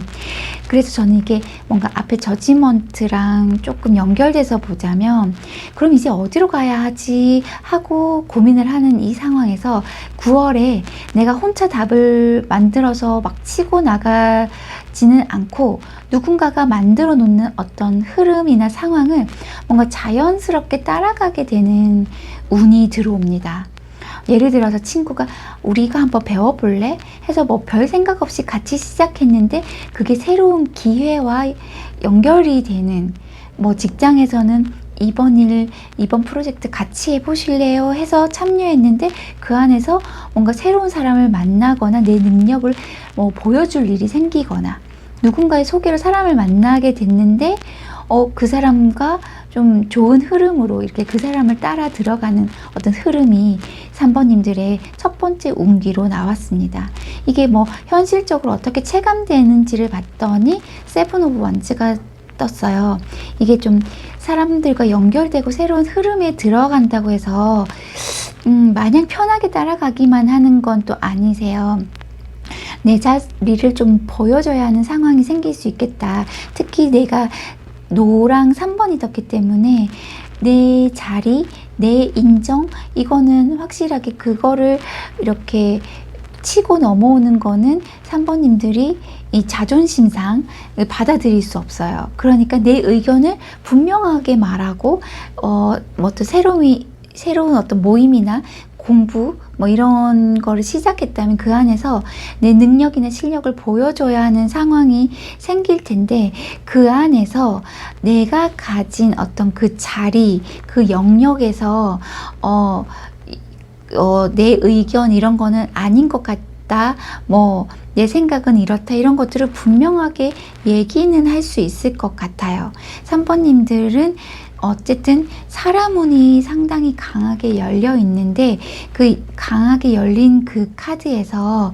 그래서 저는 이게 뭔가 앞에 저지먼트랑 조금 연결돼서 보자면, 그럼 이제 어디로 가야 하지 하고 고민을 하는 이 상황에서 9월에 내가 혼자 답을 만들어서 막 치고 나가지는 않고 누군가가 만들어 놓는 어떤 흐름이나 상황을 뭔가 자연스럽게 따라가게 되는 운이 들어옵니다. 예를 들어서 친구가 우리가 한번 배워볼래? 해서 별 생각 없이 같이 시작했는데 그게 새로운 기회와 연결이 되는, 직장에서는 이번 프로젝트 같이 해보실래요? 해서 참여했는데 그 안에서 뭔가 새로운 사람을 만나거나 내 능력을 보여줄 일이 생기거나, 누군가의 소개로 사람을 만나게 됐는데 그 사람과 좀 좋은 흐름으로 이렇게 그 사람을 따라 들어가는 어떤 흐름이 3번님들의 첫 번째 운기로 나왔습니다. 이게 현실적으로 어떻게 체감되는지를 봤더니 세븐 오브 원즈가 떴어요. 이게 좀 사람들과 연결되고 새로운 흐름에 들어간다고 해서 마냥 편하게 따라가기만 하는 건 또 아니세요. 내 자리를 좀 보여줘야 하는 상황이 생길 수 있겠다. 특히 내가 노랑 3번이 떴기 때문에 내 자리, 내 인정, 이거는 확실하게 그거를 이렇게 치고 넘어오는 거는 3번님들이 이 자존심상 받아들일 수 없어요. 그러니까 내 의견을 분명하게 말하고 어떤 새로운 어떤 모임이나 공부 뭐 이런 거를 시작했다면 그 안에서 내 능력이나 실력을 보여줘야 하는 상황이 생길 텐데, 그 안에서 내가 가진 어떤 그 자리, 그 영역에서 내 의견 이런 거는 아닌 것 같다, 뭐 내 생각은 이렇다, 이런 것들을 분명하게 얘기는 할 수 있을 것 같아요. 3번님들은 어쨌든 사람 운이 상당히 강하게 열려 있는데, 그 강하게 열린 그 카드에서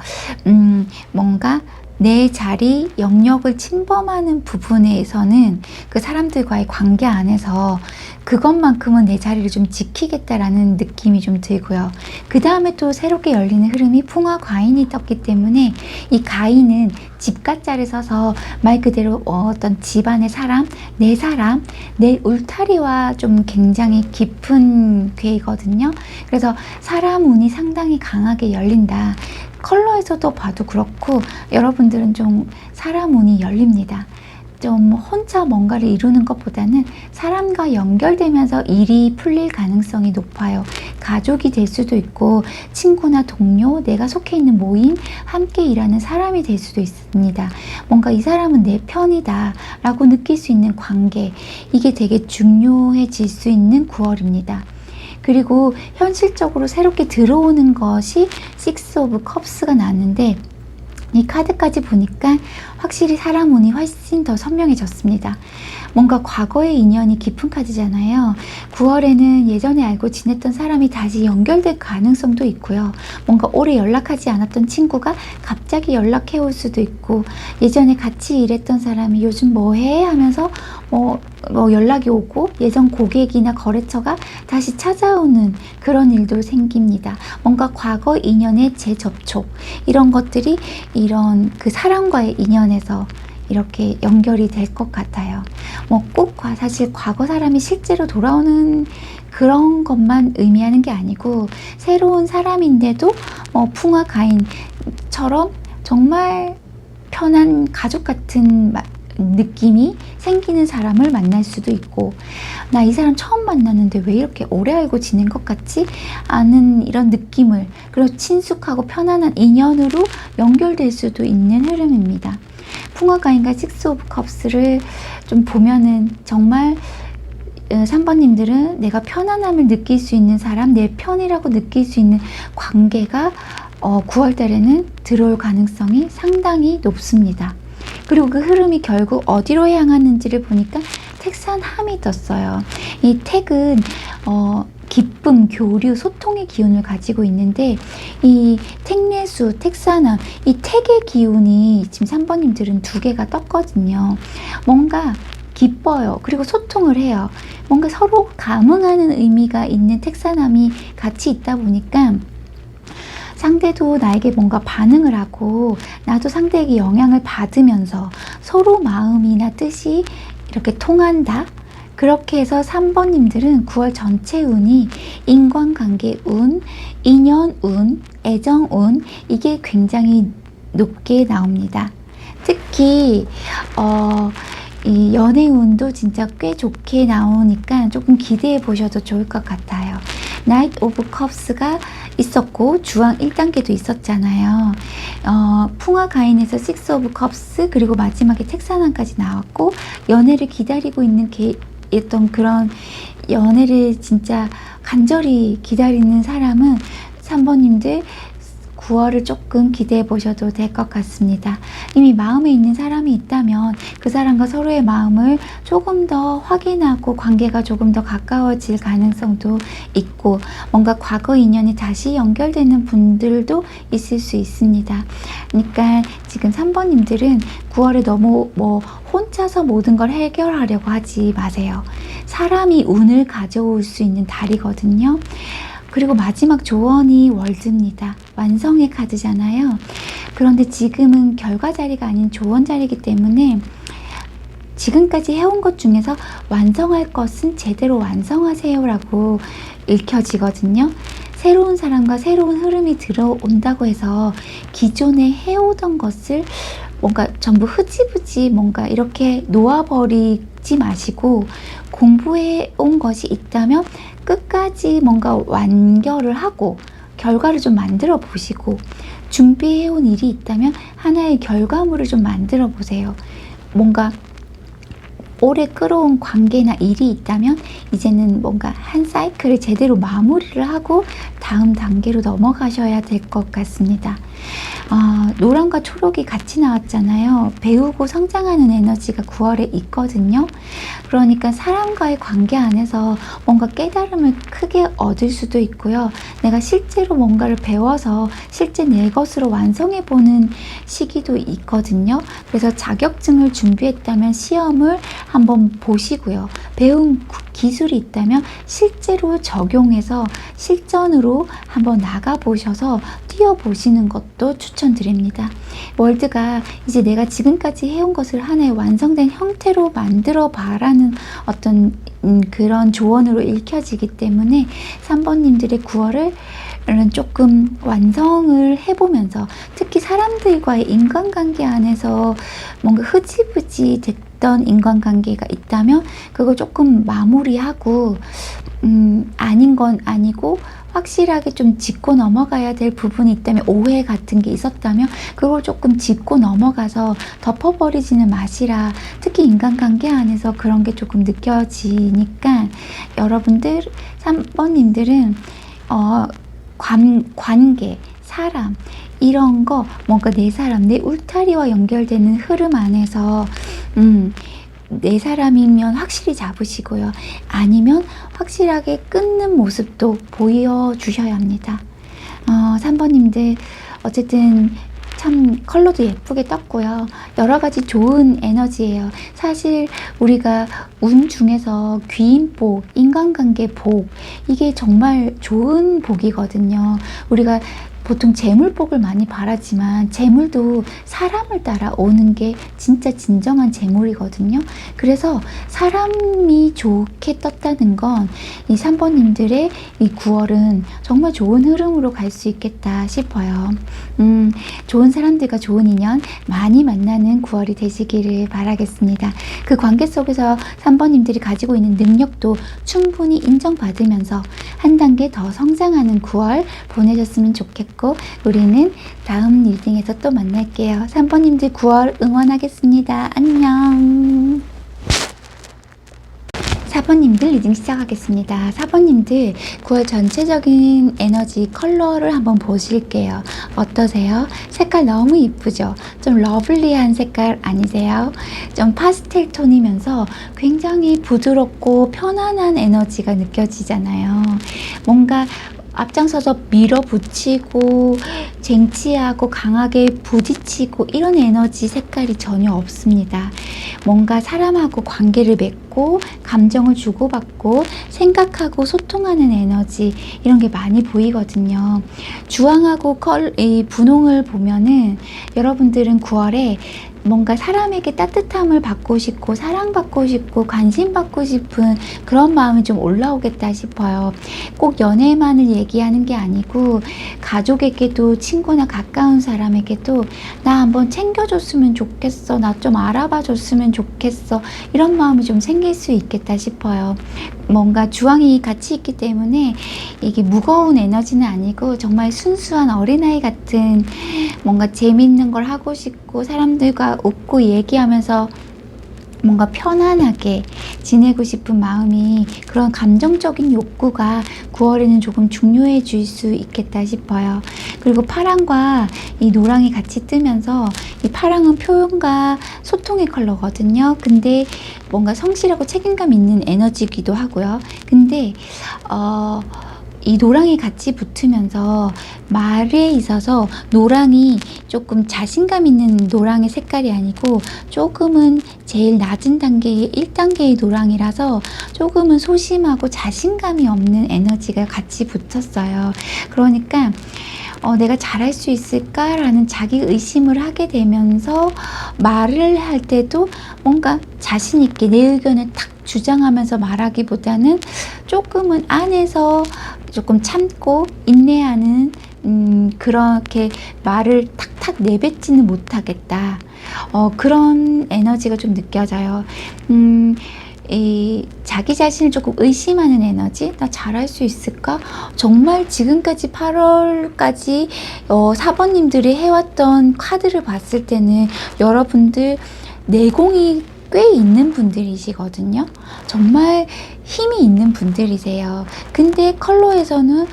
뭔가 내 자리, 영역을 침범하는 부분에서는 그 사람들과의 관계 안에서 그것만큼은 내 자리를 좀 지키겠다라는 느낌이 좀 들고요. 그 다음에 또 새롭게 열리는 흐름이 풍화 과인이 떴기 때문에, 이 과인은 집가자를 써서 말 그대로 어떤 집안의 사람, 내 울타리와 좀 굉장히 깊은 궤이거든요. 그래서 사람 운이 상당히 강하게 열린다. 컬러에서도 봐도 그렇고 여러분들은 좀 사람 운이 열립니다. 좀 혼자 뭔가를 이루는 것보다는 사람과 연결되면서 일이 풀릴 가능성이 높아요. 가족이 될 수도 있고 친구나 동료, 내가 속해 있는 모임, 함께 일하는 사람이 될 수도 있습니다. 뭔가 이 사람은 내 편이다 라고 느낄 수 있는 관계, 이게 되게 중요해질 수 있는 9월입니다. 그리고 현실적으로 새롭게 들어오는 것이 식스 오브 컵스가 나왔는데, 이 카드까지 보니까 확실히 사람 운이 훨씬 더 선명해졌습니다. 뭔가 과거의 인연이 깊은 카드잖아요. 9월에는 예전에 알고 지냈던 사람이 다시 연결될 가능성도 있고요. 뭔가 오래 연락하지 않았던 친구가 갑자기 연락해 올 수도 있고, 예전에 같이 일했던 사람이 요즘 뭐해? 하면서 뭐 연락이 오고 예전 고객이나 거래처가 다시 찾아오는 그런 일도 생깁니다. 뭔가 과거 인연의 재접촉, 이런 것들이 이런 그 사람과의 인연에서 이렇게 연결이 될 것 같아요. 뭐 꼭 사실 과거 사람이 실제로 돌아오는 그런 것만 의미하는 게 아니고, 새로운 사람인데도 풍화 가인처럼 정말 편한 가족 같은 느낌이 생기는 사람을 만날 수도 있고, 나 이 사람 처음 만났는데 왜 이렇게 오래 알고 지낸 것 같지 않은 이런 느낌을, 그리고 친숙하고 편안한 인연으로 연결될 수도 있는 흐름입니다. 풍화가인과 식스 오브 컵스를 좀 보면은 정말 3번님들은 내가 편안함을 느낄 수 있는 사람, 내 편이라고 느낄 수 있는 관계가 9월 달에는 들어올 가능성이 상당히 높습니다. 그리고 그 흐름이 결국 어디로 향하는지를 보니까 택산함이 떴어요. 이 택은 기쁨, 교류, 소통의 기운을 가지고 있는데, 이 택내수, 택산함, 이 택의 기운이 지금 3번님들은 두 개가 떴거든요. 뭔가 기뻐요. 그리고 소통을 해요. 뭔가 서로 감응하는 의미가 있는 택산함이 같이 있다 보니까 상대도 나에게 뭔가 반응을 하고 나도 상대에게 영향을 받으면서 서로 마음이나 뜻이 이렇게 통한다. 그렇게 해서 3번님들은 9월 전체 운이 인간관계 운, 인연 운, 애정 운, 이게 굉장히 높게 나옵니다. 특히 이 연애 운도 진짜 꽤 좋게 나오니까 조금 기대해 보셔도 좋을 것 같아요. 나이트 오브 컵스가 있었고 주황 1단계도 있었잖아요. 풍화 가인에서 식스 오브 컵스, 그리고 마지막에 택산함까지 나왔고, 연애를 기다리고 있는 어떤 그런 연애를 진짜 간절히 기다리는 사람은 3번님들 9월을 조금 기대해 보셔도 될 것 같습니다. 이미 마음에 있는 사람이 있다면 그 사람과 서로의 마음을 조금 더 확인하고 관계가 조금 더 가까워질 가능성도 있고, 뭔가 과거 인연이 다시 연결되는 분들도 있을 수 있습니다. 그러니까 지금 3번님들은 9월에 너무 혼자서 모든 걸 해결하려고 하지 마세요. 사람이 운을 가져올 수 있는 달이거든요. 그리고 마지막 조언이 월드입니다. 완성의 카드잖아요. 그런데 지금은 결과 자리가 아닌 조언 자리이기 때문에 지금까지 해온 것 중에서 완성할 것은 제대로 완성하세요 라고 읽혀지거든요. 새로운 사람과 새로운 흐름이 들어온다고 해서 기존에 해오던 것을 뭔가 전부 흐지부지 뭔가 이렇게 놓아버리지 마시고, 공부해온 것이 있다면 끝까지 뭔가 완결을 하고 결과를 좀 만들어 보시고, 준비해온 일이 있다면 하나의 결과물을 좀 만들어 보세요. 뭔가 오래 끌어온 관계나 일이 있다면 이제는 뭔가 한 사이클을 제대로 마무리를 하고 다음 단계로 넘어가셔야 될 것 같습니다. 노랑과 초록이 같이 나왔잖아요. 배우고 성장하는 에너지가 9월에 있거든요. 그러니까 사람과의 관계 안에서 뭔가 깨달음을 크게 얻을 수도 있고요. 내가 실제로 뭔가를 배워서 실제 내 것으로 완성해보는 시기도 있거든요. 그래서 자격증을 준비했다면 시험을 한번 보시고요. 배운 기술이 있다면 실제로 적용해서 실전으로 한번 나가보셔서 뛰어보시는 것도 추천드립니다. 월드가 이제 내가 지금까지 해온 것을 하나의 완성된 형태로 만들어 봐라는 어떤 그런 조언으로 읽혀지기 때문에 3번님들의 9월을 조금 완성을 해보면서, 특히 사람들과의 인간관계 안에서 뭔가 흐지부지 됐던 인간관계가 있다면 그거 조금 마무리하고, 아닌 건 아니고 확실하게 좀 짚고 넘어가야 될 부분이 있다면, 오해 같은 게 있었다면 그걸 조금 짚고 넘어가서 덮어버리지는 마시라. 특히 인간관계 안에서 그런 게 조금 느껴지니까 여러분들 3번님들은 관계, 사람, 이런 거 뭔가 내 사람, 내 울타리와 연결되는 흐름 안에서 내 사람이면 확실히 잡으시고요. 아니면 확실하게 끊는 모습도 보여주셔야 합니다. 3번님들 어쨌든 참 컬러도 예쁘게 떴고요. 여러 가지 좋은 에너지예요. 사실 우리가 운 중에서 귀인복, 인간관계 복, 이게 정말 좋은 복이거든요. 우리가 보통 재물복을 많이 바라지만 재물도 사람을 따라 오는 게 진짜 진정한 재물이거든요. 그래서 사람이 좋게 떴다는 건 이 3번님들의 이 9월은 정말 좋은 흐름으로 갈 수 있겠다 싶어요. 좋은 사람들과 좋은 인연 많이 만나는 9월이 되시기를 바라겠습니다. 그 관계 속에서 3번님들이 가지고 있는 능력도 충분히 인정받으면서 한 단계 더 성장하는 9월 보내셨으면 좋겠고, 우리는 다음 리딩에서 또 만날게요. 3번님들 9월 응원하겠습니다. 안녕. 4번님들 리딩 시작하겠습니다. 4번님들 9월 전체적인 에너지 컬러를 한번 보실게요. 어떠세요? 색깔 너무 이쁘죠? 좀 러블리한 색깔 아니세요? 좀 파스텔 톤이면서 굉장히 부드럽고 편안한 에너지가 느껴지잖아요. 뭔가 앞장서서 밀어붙이고 쟁취하고 강하게 부딪히고 이런 에너지 색깔이 전혀 없습니다. 뭔가 사람하고 관계를 맺고 감정을 주고받고 생각하고 소통하는 에너지, 이런 게 많이 보이거든요. 주황하고 이 분홍을 보면은 여러분들은 9월에 뭔가 사람에게 따뜻함을 받고 싶고 사랑받고 싶고 관심받고 싶은 그런 마음이 좀 올라오겠다 싶어요. 꼭 연애만을 얘기하는 게 아니고 가족에게도, 친구나 가까운 사람에게도 나 한번 챙겨줬으면 좋겠어, 나 좀 알아봐 줬으면 좋겠어, 이런 마음이 좀 생길 수 있겠다 싶어요. 뭔가 주황이 같이 있기 때문에 이게 무거운 에너지는 아니고 정말 순수한 어린아이 같은, 뭔가 재밌는 걸 하고 싶고 사람들과 웃고 얘기하면서 뭔가 편안하게 지내고 싶은 마음이, 그런 감정적인 욕구가 9월에는 조금 중요해질 수 있겠다 싶어요. 그리고 파랑과 이 노랑이 같이 뜨면서, 이 파랑은 표현과 소통의 컬러거든요. 근데 뭔가 성실하고 책임감 있는 에너지이기도 하고요. 근데 이 노랑이 같이 붙으면서 말에 있어서 노랑이 조금 자신감 있는 노랑의 색깔이 아니고 조금은 제일 낮은 단계의 1단계의 노랑이라서 조금은 소심하고 자신감이 없는 에너지가 같이 붙었어요. 그러니까 내가 잘할 수 있을까라는 자기 의심을 하게 되면서 말을 할 때도 뭔가 자신 있게 내 의견을 탁 주장하면서 말하기보다는 조금은 안에서 조금 참고 인내하는, 그렇게 말을 탁탁 내뱉지는 못하겠다. 그런 에너지가 좀 느껴져요. 이 자기 자신을 조금 의심하는 에너지? 나 잘할 수 있을까? 정말 지금까지 8월까지 4번님들이 해왔던 카드를 봤을 때는 여러분들 내공이 꽤 있는 분들이시거든요. 정말 힘이 있는 분들이세요. 근데 컬러에서는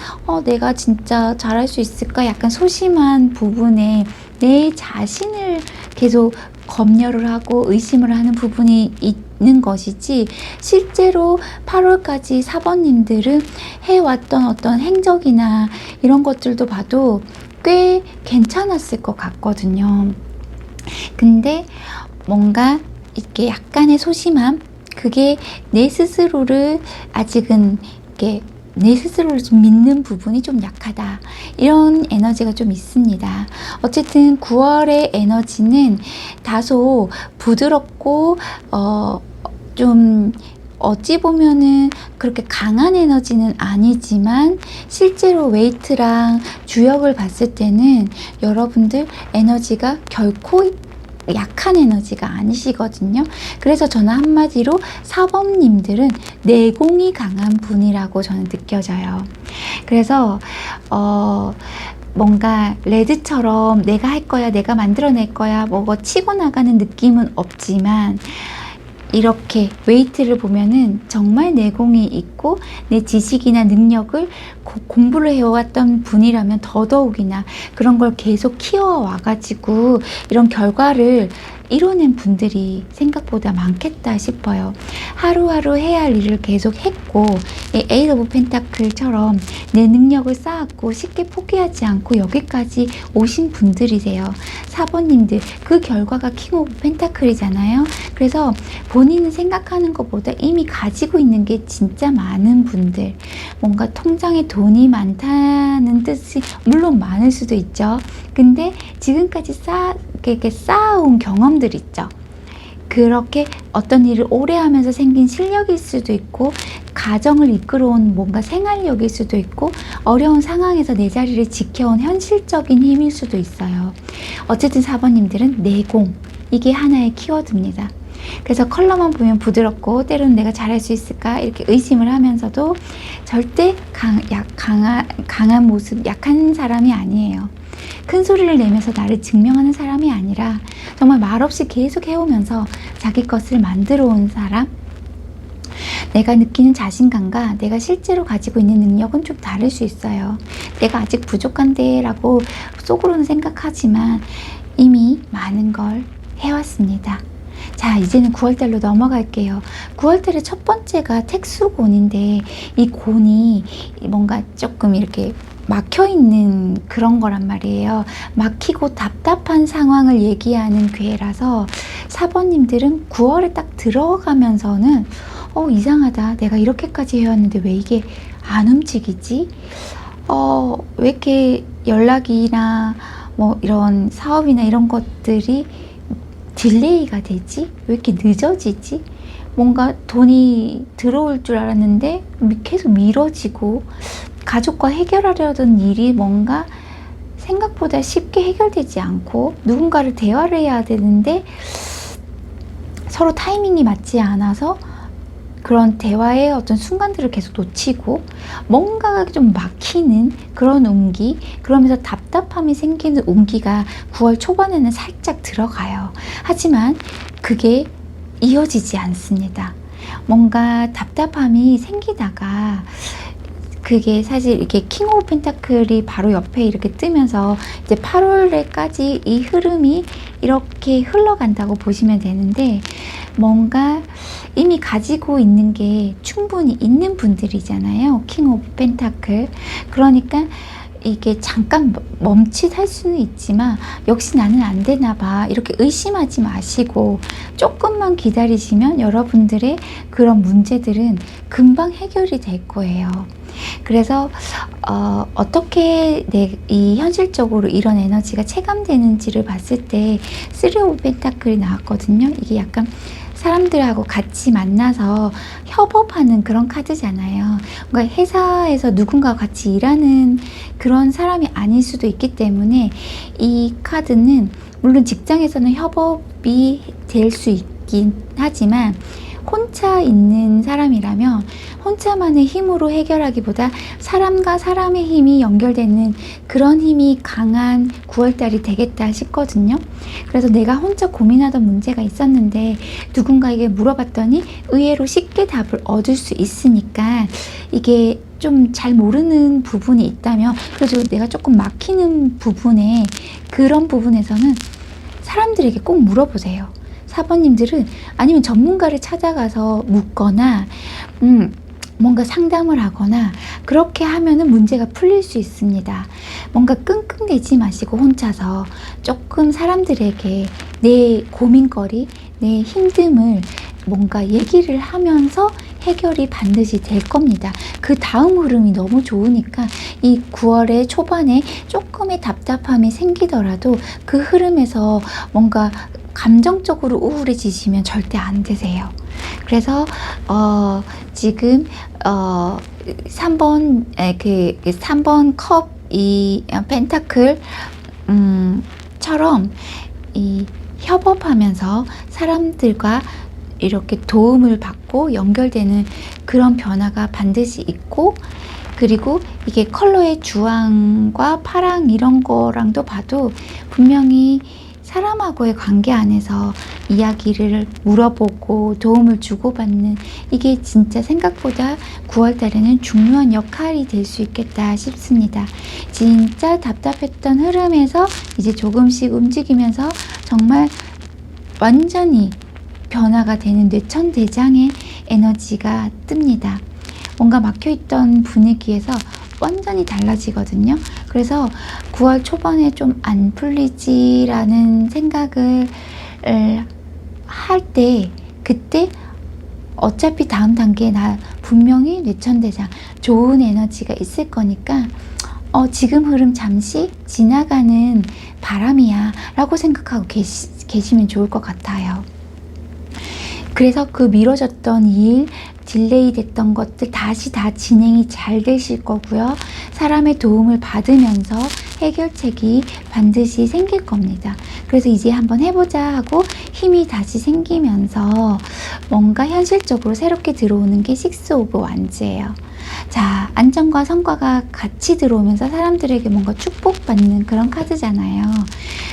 내가 진짜 잘할 수 있을까? 약간 소심한 부분에 내 자신을 계속 검열을 하고 의심을 하는 부분이 있는 것이지, 실제로 8월까지 4번님들은 해왔던 어떤 행적이나 이런 것들도 봐도 꽤 괜찮았을 것 같거든요. 근데 뭔가 이렇게 약간의 소심함, 그게 내 스스로를 아직은 이렇게 내 스스로를 좀 믿는 부분이 좀 약하다, 이런 에너지가 좀 있습니다. 어쨌든 9월의 에너지는 다소 부드럽고 좀 어찌 보면은 그렇게 강한 에너지는 아니지만, 실제로 웨이트랑 주역을 봤을 때는 여러분들 에너지가 결코 약한 에너지가 아니시거든요. 그래서 저는 한마디로 4번님들은 내공이 강한 분이라고 저는 느껴져요. 그래서 뭔가 레드처럼 내가 할 거야, 내가 만들어낼 거야, 뭐가 치고 나가는 느낌은 없지만, 이렇게 웨이트를 보면은 정말 내공이 있고 내 지식이나 능력을 공부를 해왔던 분이라면 더더욱이나 그런 걸 계속 키워와가지고 이런 결과를 이뤄낸 분들이 생각보다 많겠다 싶어요. 하루하루 해야 할 일을 계속 했고, 에이스 오브 펜타클처럼 내 능력을 쌓았고 쉽게 포기하지 않고 여기까지 오신 분들이세요. 4번님들, 그 결과가 킹 오브 펜타클이잖아요. 그래서 본인은 생각하는 것보다 이미 가지고 있는 게 진짜 많은 분들, 뭔가 통장에 돈이 많다는 뜻이 물론 많을 수도 있죠. 근데 지금까지 쌓아온 경험들 있죠. 그렇게 어떤 일을 오래 하면서 생긴 실력일 수도 있고, 가정을 이끌어온 뭔가 생활력일 수도 있고, 어려운 상황에서 내 자리를 지켜온 현실적인 힘일 수도 있어요. 어쨌든 4번님들은 내공, 이게 하나의 키워드입니다. 그래서 컬러만 보면 부드럽고 때로는 내가 잘할 수 있을까 이렇게 의심을 하면서도 절대 강한 모습, 약한 사람이 아니에요. 큰 소리를 내면서 나를 증명하는 사람이 아니라 정말 말없이 계속 해오면서 자기 것을 만들어 온 사람. 내가 느끼는 자신감과 내가 실제로 가지고 있는 능력은 좀 다를 수 있어요. 내가 아직 부족한데 라고 속으로는 생각하지만 이미 많은 걸 해왔습니다. 자, 이제는 9월달로 넘어갈게요. 9월달의 첫 번째가 택수곤인데, 이 곤이 뭔가 조금 이렇게 막혀있는 그런 거란 말이에요. 막히고 답답한 상황을 얘기하는 괴라서 4번님들은 9월에 딱 들어가면서는 이상하다, 내가 이렇게까지 해왔는데 왜 이게 안 움직이지? 왜 이렇게 연락이나 뭐 이런 사업이나 이런 것들이 딜레이가 되지? 왜 이렇게 늦어지지? 뭔가 돈이 들어올 줄 알았는데 계속 미뤄지고, 가족과 해결하려던 일이 뭔가 생각보다 쉽게 해결되지 않고, 누군가를 대화를 해야 되는데 서로 타이밍이 맞지 않아서 그런 대화의 어떤 순간들을 계속 놓치고, 뭔가가 좀 막히는 그런 운기, 그러면서 답답함이 생기는 운기가 9월 초반에는 살짝 들어가요. 하지만 그게 이어지지 않습니다. 뭔가 답답함이 생기다가 그게 사실 이렇게 킹 오브 펜타클이 바로 옆에 이렇게 뜨면서 이제 8월에까지 이 흐름이 이렇게 흘러간다고 보시면 되는데, 뭔가 이미 가지고 있는 게 충분히 있는 분들이잖아요. 킹 오브 펜타클. 그러니까 이게 잠깐 멈칫할 수는 있지만 역시 나는 안 되나 봐, 이렇게 의심하지 마시고 조금만 기다리시면 여러분들의 그런 문제들은 금방 해결이 될 거예요. 그래서 어떻게 이 현실적으로 이런 에너지가 체감되는지를 봤을 때 3 오브 펜타클이 나왔거든요. 이게 약간 사람들하고 같이 만나서 협업하는 그런 카드잖아요. 그러니까 회사에서 누군가 같이 일하는 그런 사람이 아닐 수도 있기 때문에 이 카드는 물론 직장에서는 협업이 될 수 있긴 하지만 혼자 있는 사람이라면 혼자만의 힘으로 해결하기보다 사람과 사람의 힘이 연결되는 그런 힘이 강한 9월달이 되겠다 싶거든요. 그래서 내가 혼자 고민하던 문제가 있었는데 누군가에게 물어봤더니 의외로 쉽게 답을 얻을 수 있으니까, 이게 좀 잘 모르는 부분이 있다면, 그래서 내가 조금 막히는 부분에, 그런 부분에서는 사람들에게 꼭 물어보세요. 사번님들은 아니면 전문가를 찾아가서 묻거나 뭔가 상담을 하거나 그렇게 하면은 문제가 풀릴 수 있습니다. 뭔가 끙끙대지 마시고 혼자서 조금 사람들에게 내 고민거리, 내 힘듦을 뭔가 얘기를 하면서 해결이 반드시 될 겁니다. 그 다음 흐름이 너무 좋으니까 이 9월의 초반에 조금의 답답함이 생기더라도 그 흐름에서 뭔가 감정적으로 우울해지시면 절대 안 되세요. 그래서 지금 3번 3번 컵, 이 펜타클 처럼 이 협업하면서 사람들과 이렇게 도움을 받고 연결되는 그런 변화가 반드시 있고, 그리고 이게 컬러의 주황과 파랑 이런 거랑도 봐도 분명히 사람하고의 관계 안에서 이야기를 물어보고 도움을 주고받는, 이게 진짜 생각보다 9월 달에는 중요한 역할이 될 수 있겠다 싶습니다. 진짜 답답했던 흐름에서 이제 조금씩 움직이면서 정말 완전히 변화가 되는 뇌천대장의 에너지가 뜹니다. 뭔가 막혀있던 분위기에서 완전히 달라지거든요. 그래서 9월 초반에 좀 안 풀리지라는 생각을 할 때, 그때 어차피 다음 단계에 나 분명히 뇌천대장 좋은 에너지가 있을 거니까 지금 흐름 잠시 지나가는 바람이야 라고 생각하고 계시면 좋을 것 같아요. 그래서 그 미뤄졌던 일, 딜레이 됐던 것들 다시 다 진행이 잘 되실 거고요. 사람의 도움을 받으면서 해결책이 반드시 생길 겁니다. 그래서 이제 한번 해보자 하고 힘이 다시 생기면서 뭔가 현실적으로 새롭게 들어오는 게 6 오브 완즈예요. 자, 안정과 성과가 같이 들어오면서 사람들에게 뭔가 축복받는 그런 카드잖아요.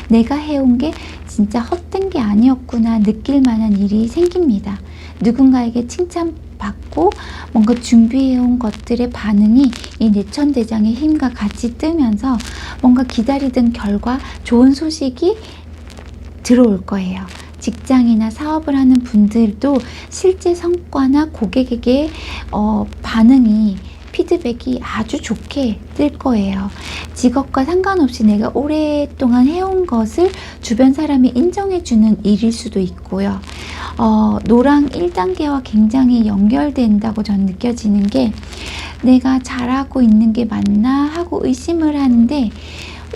내가 해온 게 진짜 헛된 게 아니었구나 느낄 만한 일이 생깁니다. 누군가에게 칭찬받고 뭔가 준비해온 것들의 반응이 이 뇌천대장의 힘과 같이 뜨면서 뭔가 기다리던 결과 좋은 소식이 들어올 거예요. 직장이나 사업을 하는 분들도 실제 성과나 고객에게 반응이, 피드백이 아주 좋게 뜰 거예요. 직업과 상관없이 내가 오랫동안 해온 것을 주변 사람이 인정해주는 일일 수도 있고요. 노랑 1단계와 굉장히 연결된다고 저는 느껴지는 게, 내가 잘하고 있는 게 맞나 하고 의심을 하는데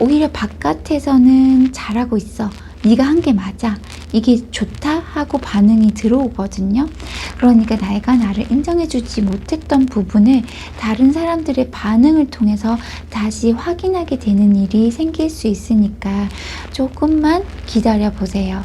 오히려 바깥에서는 잘하고 있어, 네가 한 게 맞아, 이게 좋다 하고 반응이 들어오거든요. 그러니까 내가 나를 인정해주지 못했던 부분을 다른 사람들의 반응을 통해서 다시 확인하게 되는 일이 생길 수 있으니까 조금만 기다려 보세요.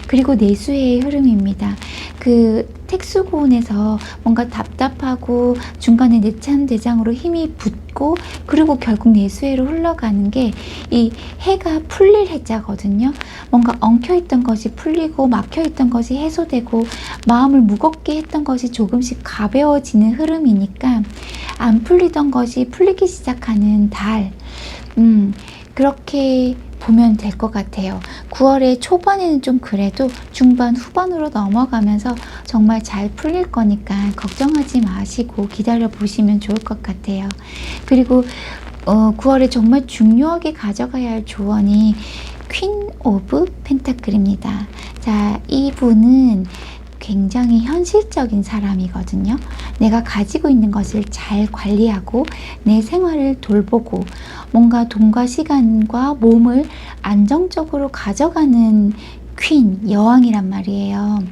그리고 내수의 흐름입니다. 그 택수고온에서 뭔가 답답하고 중간에 내천대장으로 힘이 붙고 그리고 결국 내수해로 흘러가는 게 이 해가 풀릴 해자거든요. 뭔가 엉켜있던 것이 풀리고 막혀있던 것이 해소되고 마음을 무겁게 했던 것이 조금씩 가벼워지는 흐름이니까 안 풀리던 것이 풀리기 시작하는 달. 그렇게 보면 될 것 같아요. 9월의 초반에는 좀 그래도 중반 후반으로 넘어가면서 정말 잘 풀릴 거니까 걱정하지 마시고 기다려 보시면 좋을 것 같아요. 그리고 9월에 정말 중요하게 가져가야 할 조언이 퀸 오브 펜타클입니다. 자, 이분은 굉장히 현실적인 사람이거든요. 내가 가지고 있는 것을 잘 관리하고 내 생활을 돌보고 뭔가 돈과 시간과 몸을 안정적으로 가져가는 퀸, 여왕이란 말이에요.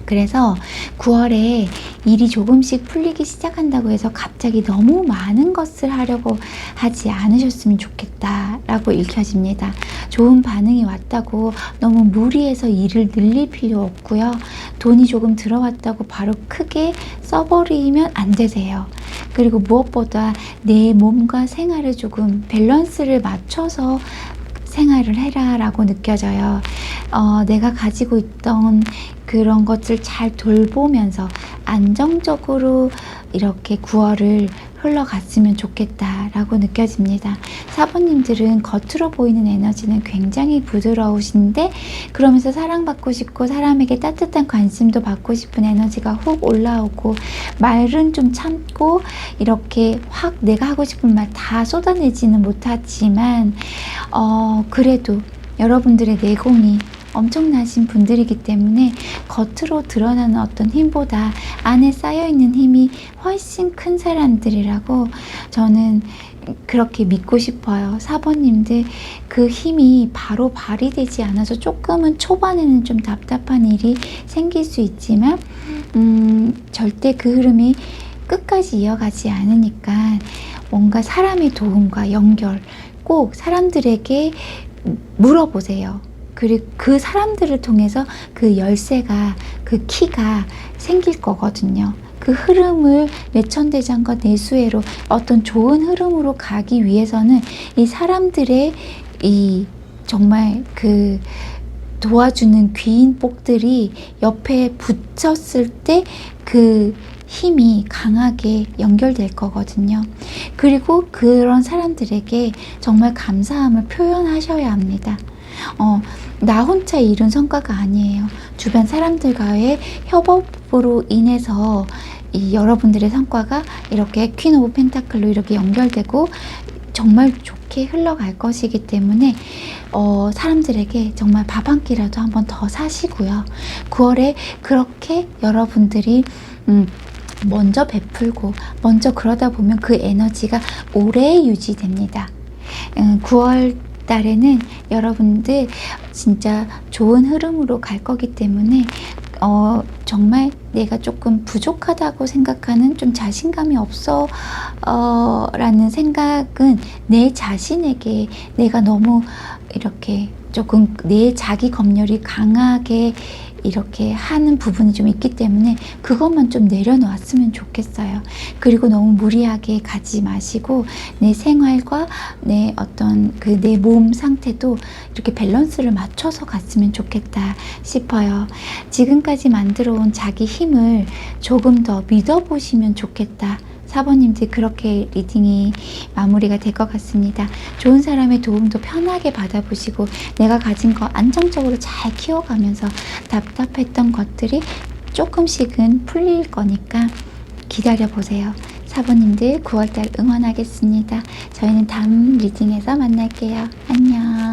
그래서 9월에 일이 조금씩 풀리기 시작한다고 해서 갑자기 너무 많은 것을 하려고 하지 않으셨으면 좋겠다라고 읽혀집니다. 좋은 반응이 왔다고 너무 무리해서 일을 늘릴 필요 없고요. 돈이 조금 들어왔다고 바로 크게 써버리면 안 되세요. 그리고 무엇보다 내 몸과 생활을 조금 밸런스를 맞춰서 생활을 해라 라고 느껴져요. 내가 가지고 있던 그런 것을 잘 돌보면서 안정적으로 이렇게 9월을 흘러갔으면 좋겠다라고 느껴집니다. 사부님들은 겉으로 보이는 에너지는 굉장히 부드러우신데 그러면서 사랑받고 싶고 사람에게 따뜻한 관심도 받고 싶은 에너지가 훅 올라오고 말은 좀 참고 이렇게 확 내가 하고 싶은 말 다 쏟아내지는 못하지만 그래도 여러분들의 내공이 엄청나신 분들이기 때문에 겉으로 드러나는 어떤 힘보다 안에 쌓여있는 힘이 훨씬 큰 사람들이라고 저는 그렇게 믿고 싶어요. 사번님들 그 힘이 바로 발휘되지 않아서 조금은 초반에는 좀 답답한 일이 생길 수 있지만 절대 그 흐름이 끝까지 이어가지 않으니까 뭔가 사람의 도움과 연결 꼭 사람들에게 물어보세요. 그리고 그 사람들을 통해서 그 열쇠가, 그 키가 생길 거거든요. 그 흐름을 내천대장과 내수해로 어떤 좋은 흐름으로 가기 위해서는 이 사람들의 이 정말 그 도와주는 귀인복들이 옆에 붙였을 때 그 힘이 강하게 연결될 거거든요. 그리고 그런 사람들에게 정말 감사함을 표현하셔야 합니다. 나 혼자 이룬 성과가 아니에요. 주변 사람들과의 협업으로 인해서 이 여러분들의 성과가 이렇게 퀸 오브 펜타클로 이렇게 연결되고 정말 좋게 흘러갈 것이기 때문에 사람들에게 정말 밥 한 끼라도 한번 더 사시고요. 9월에 그렇게 여러분들이 먼저 베풀고 먼저 그러다 보면 그 에너지가 오래 유지됩니다. 9월 달에는 여러분들 진짜 좋은 흐름으로 갈 거기 때문에 정말 내가 조금 부족하다고 생각하는 좀 자신감이 없어 라는 생각은 내 자신에게 내가 너무 이렇게 조금 내 자기 검열이 강하게 이렇게 하는 부분이 좀 있기 때문에 그것만 좀 내려놓았으면 좋겠어요. 그리고 너무 무리하게 가지 마시고 내 생활과 내 어떤 그 내 몸 상태도 이렇게 밸런스를 맞춰서 갔으면 좋겠다 싶어요. 지금까지 만들어 온 자기 힘을 조금 더 믿어보시면 좋겠다. 사번님들 그렇게 리딩이 마무리가 될 것 같습니다. 좋은 사람의 도움도 편하게 받아보시고 내가 가진 거 안정적으로 잘 키워가면서 답답했던 것들이 조금씩은 풀릴 거니까 기다려보세요. 사번님들 9월달 응원하겠습니다. 저희는 다음 리딩에서 만날게요. 안녕.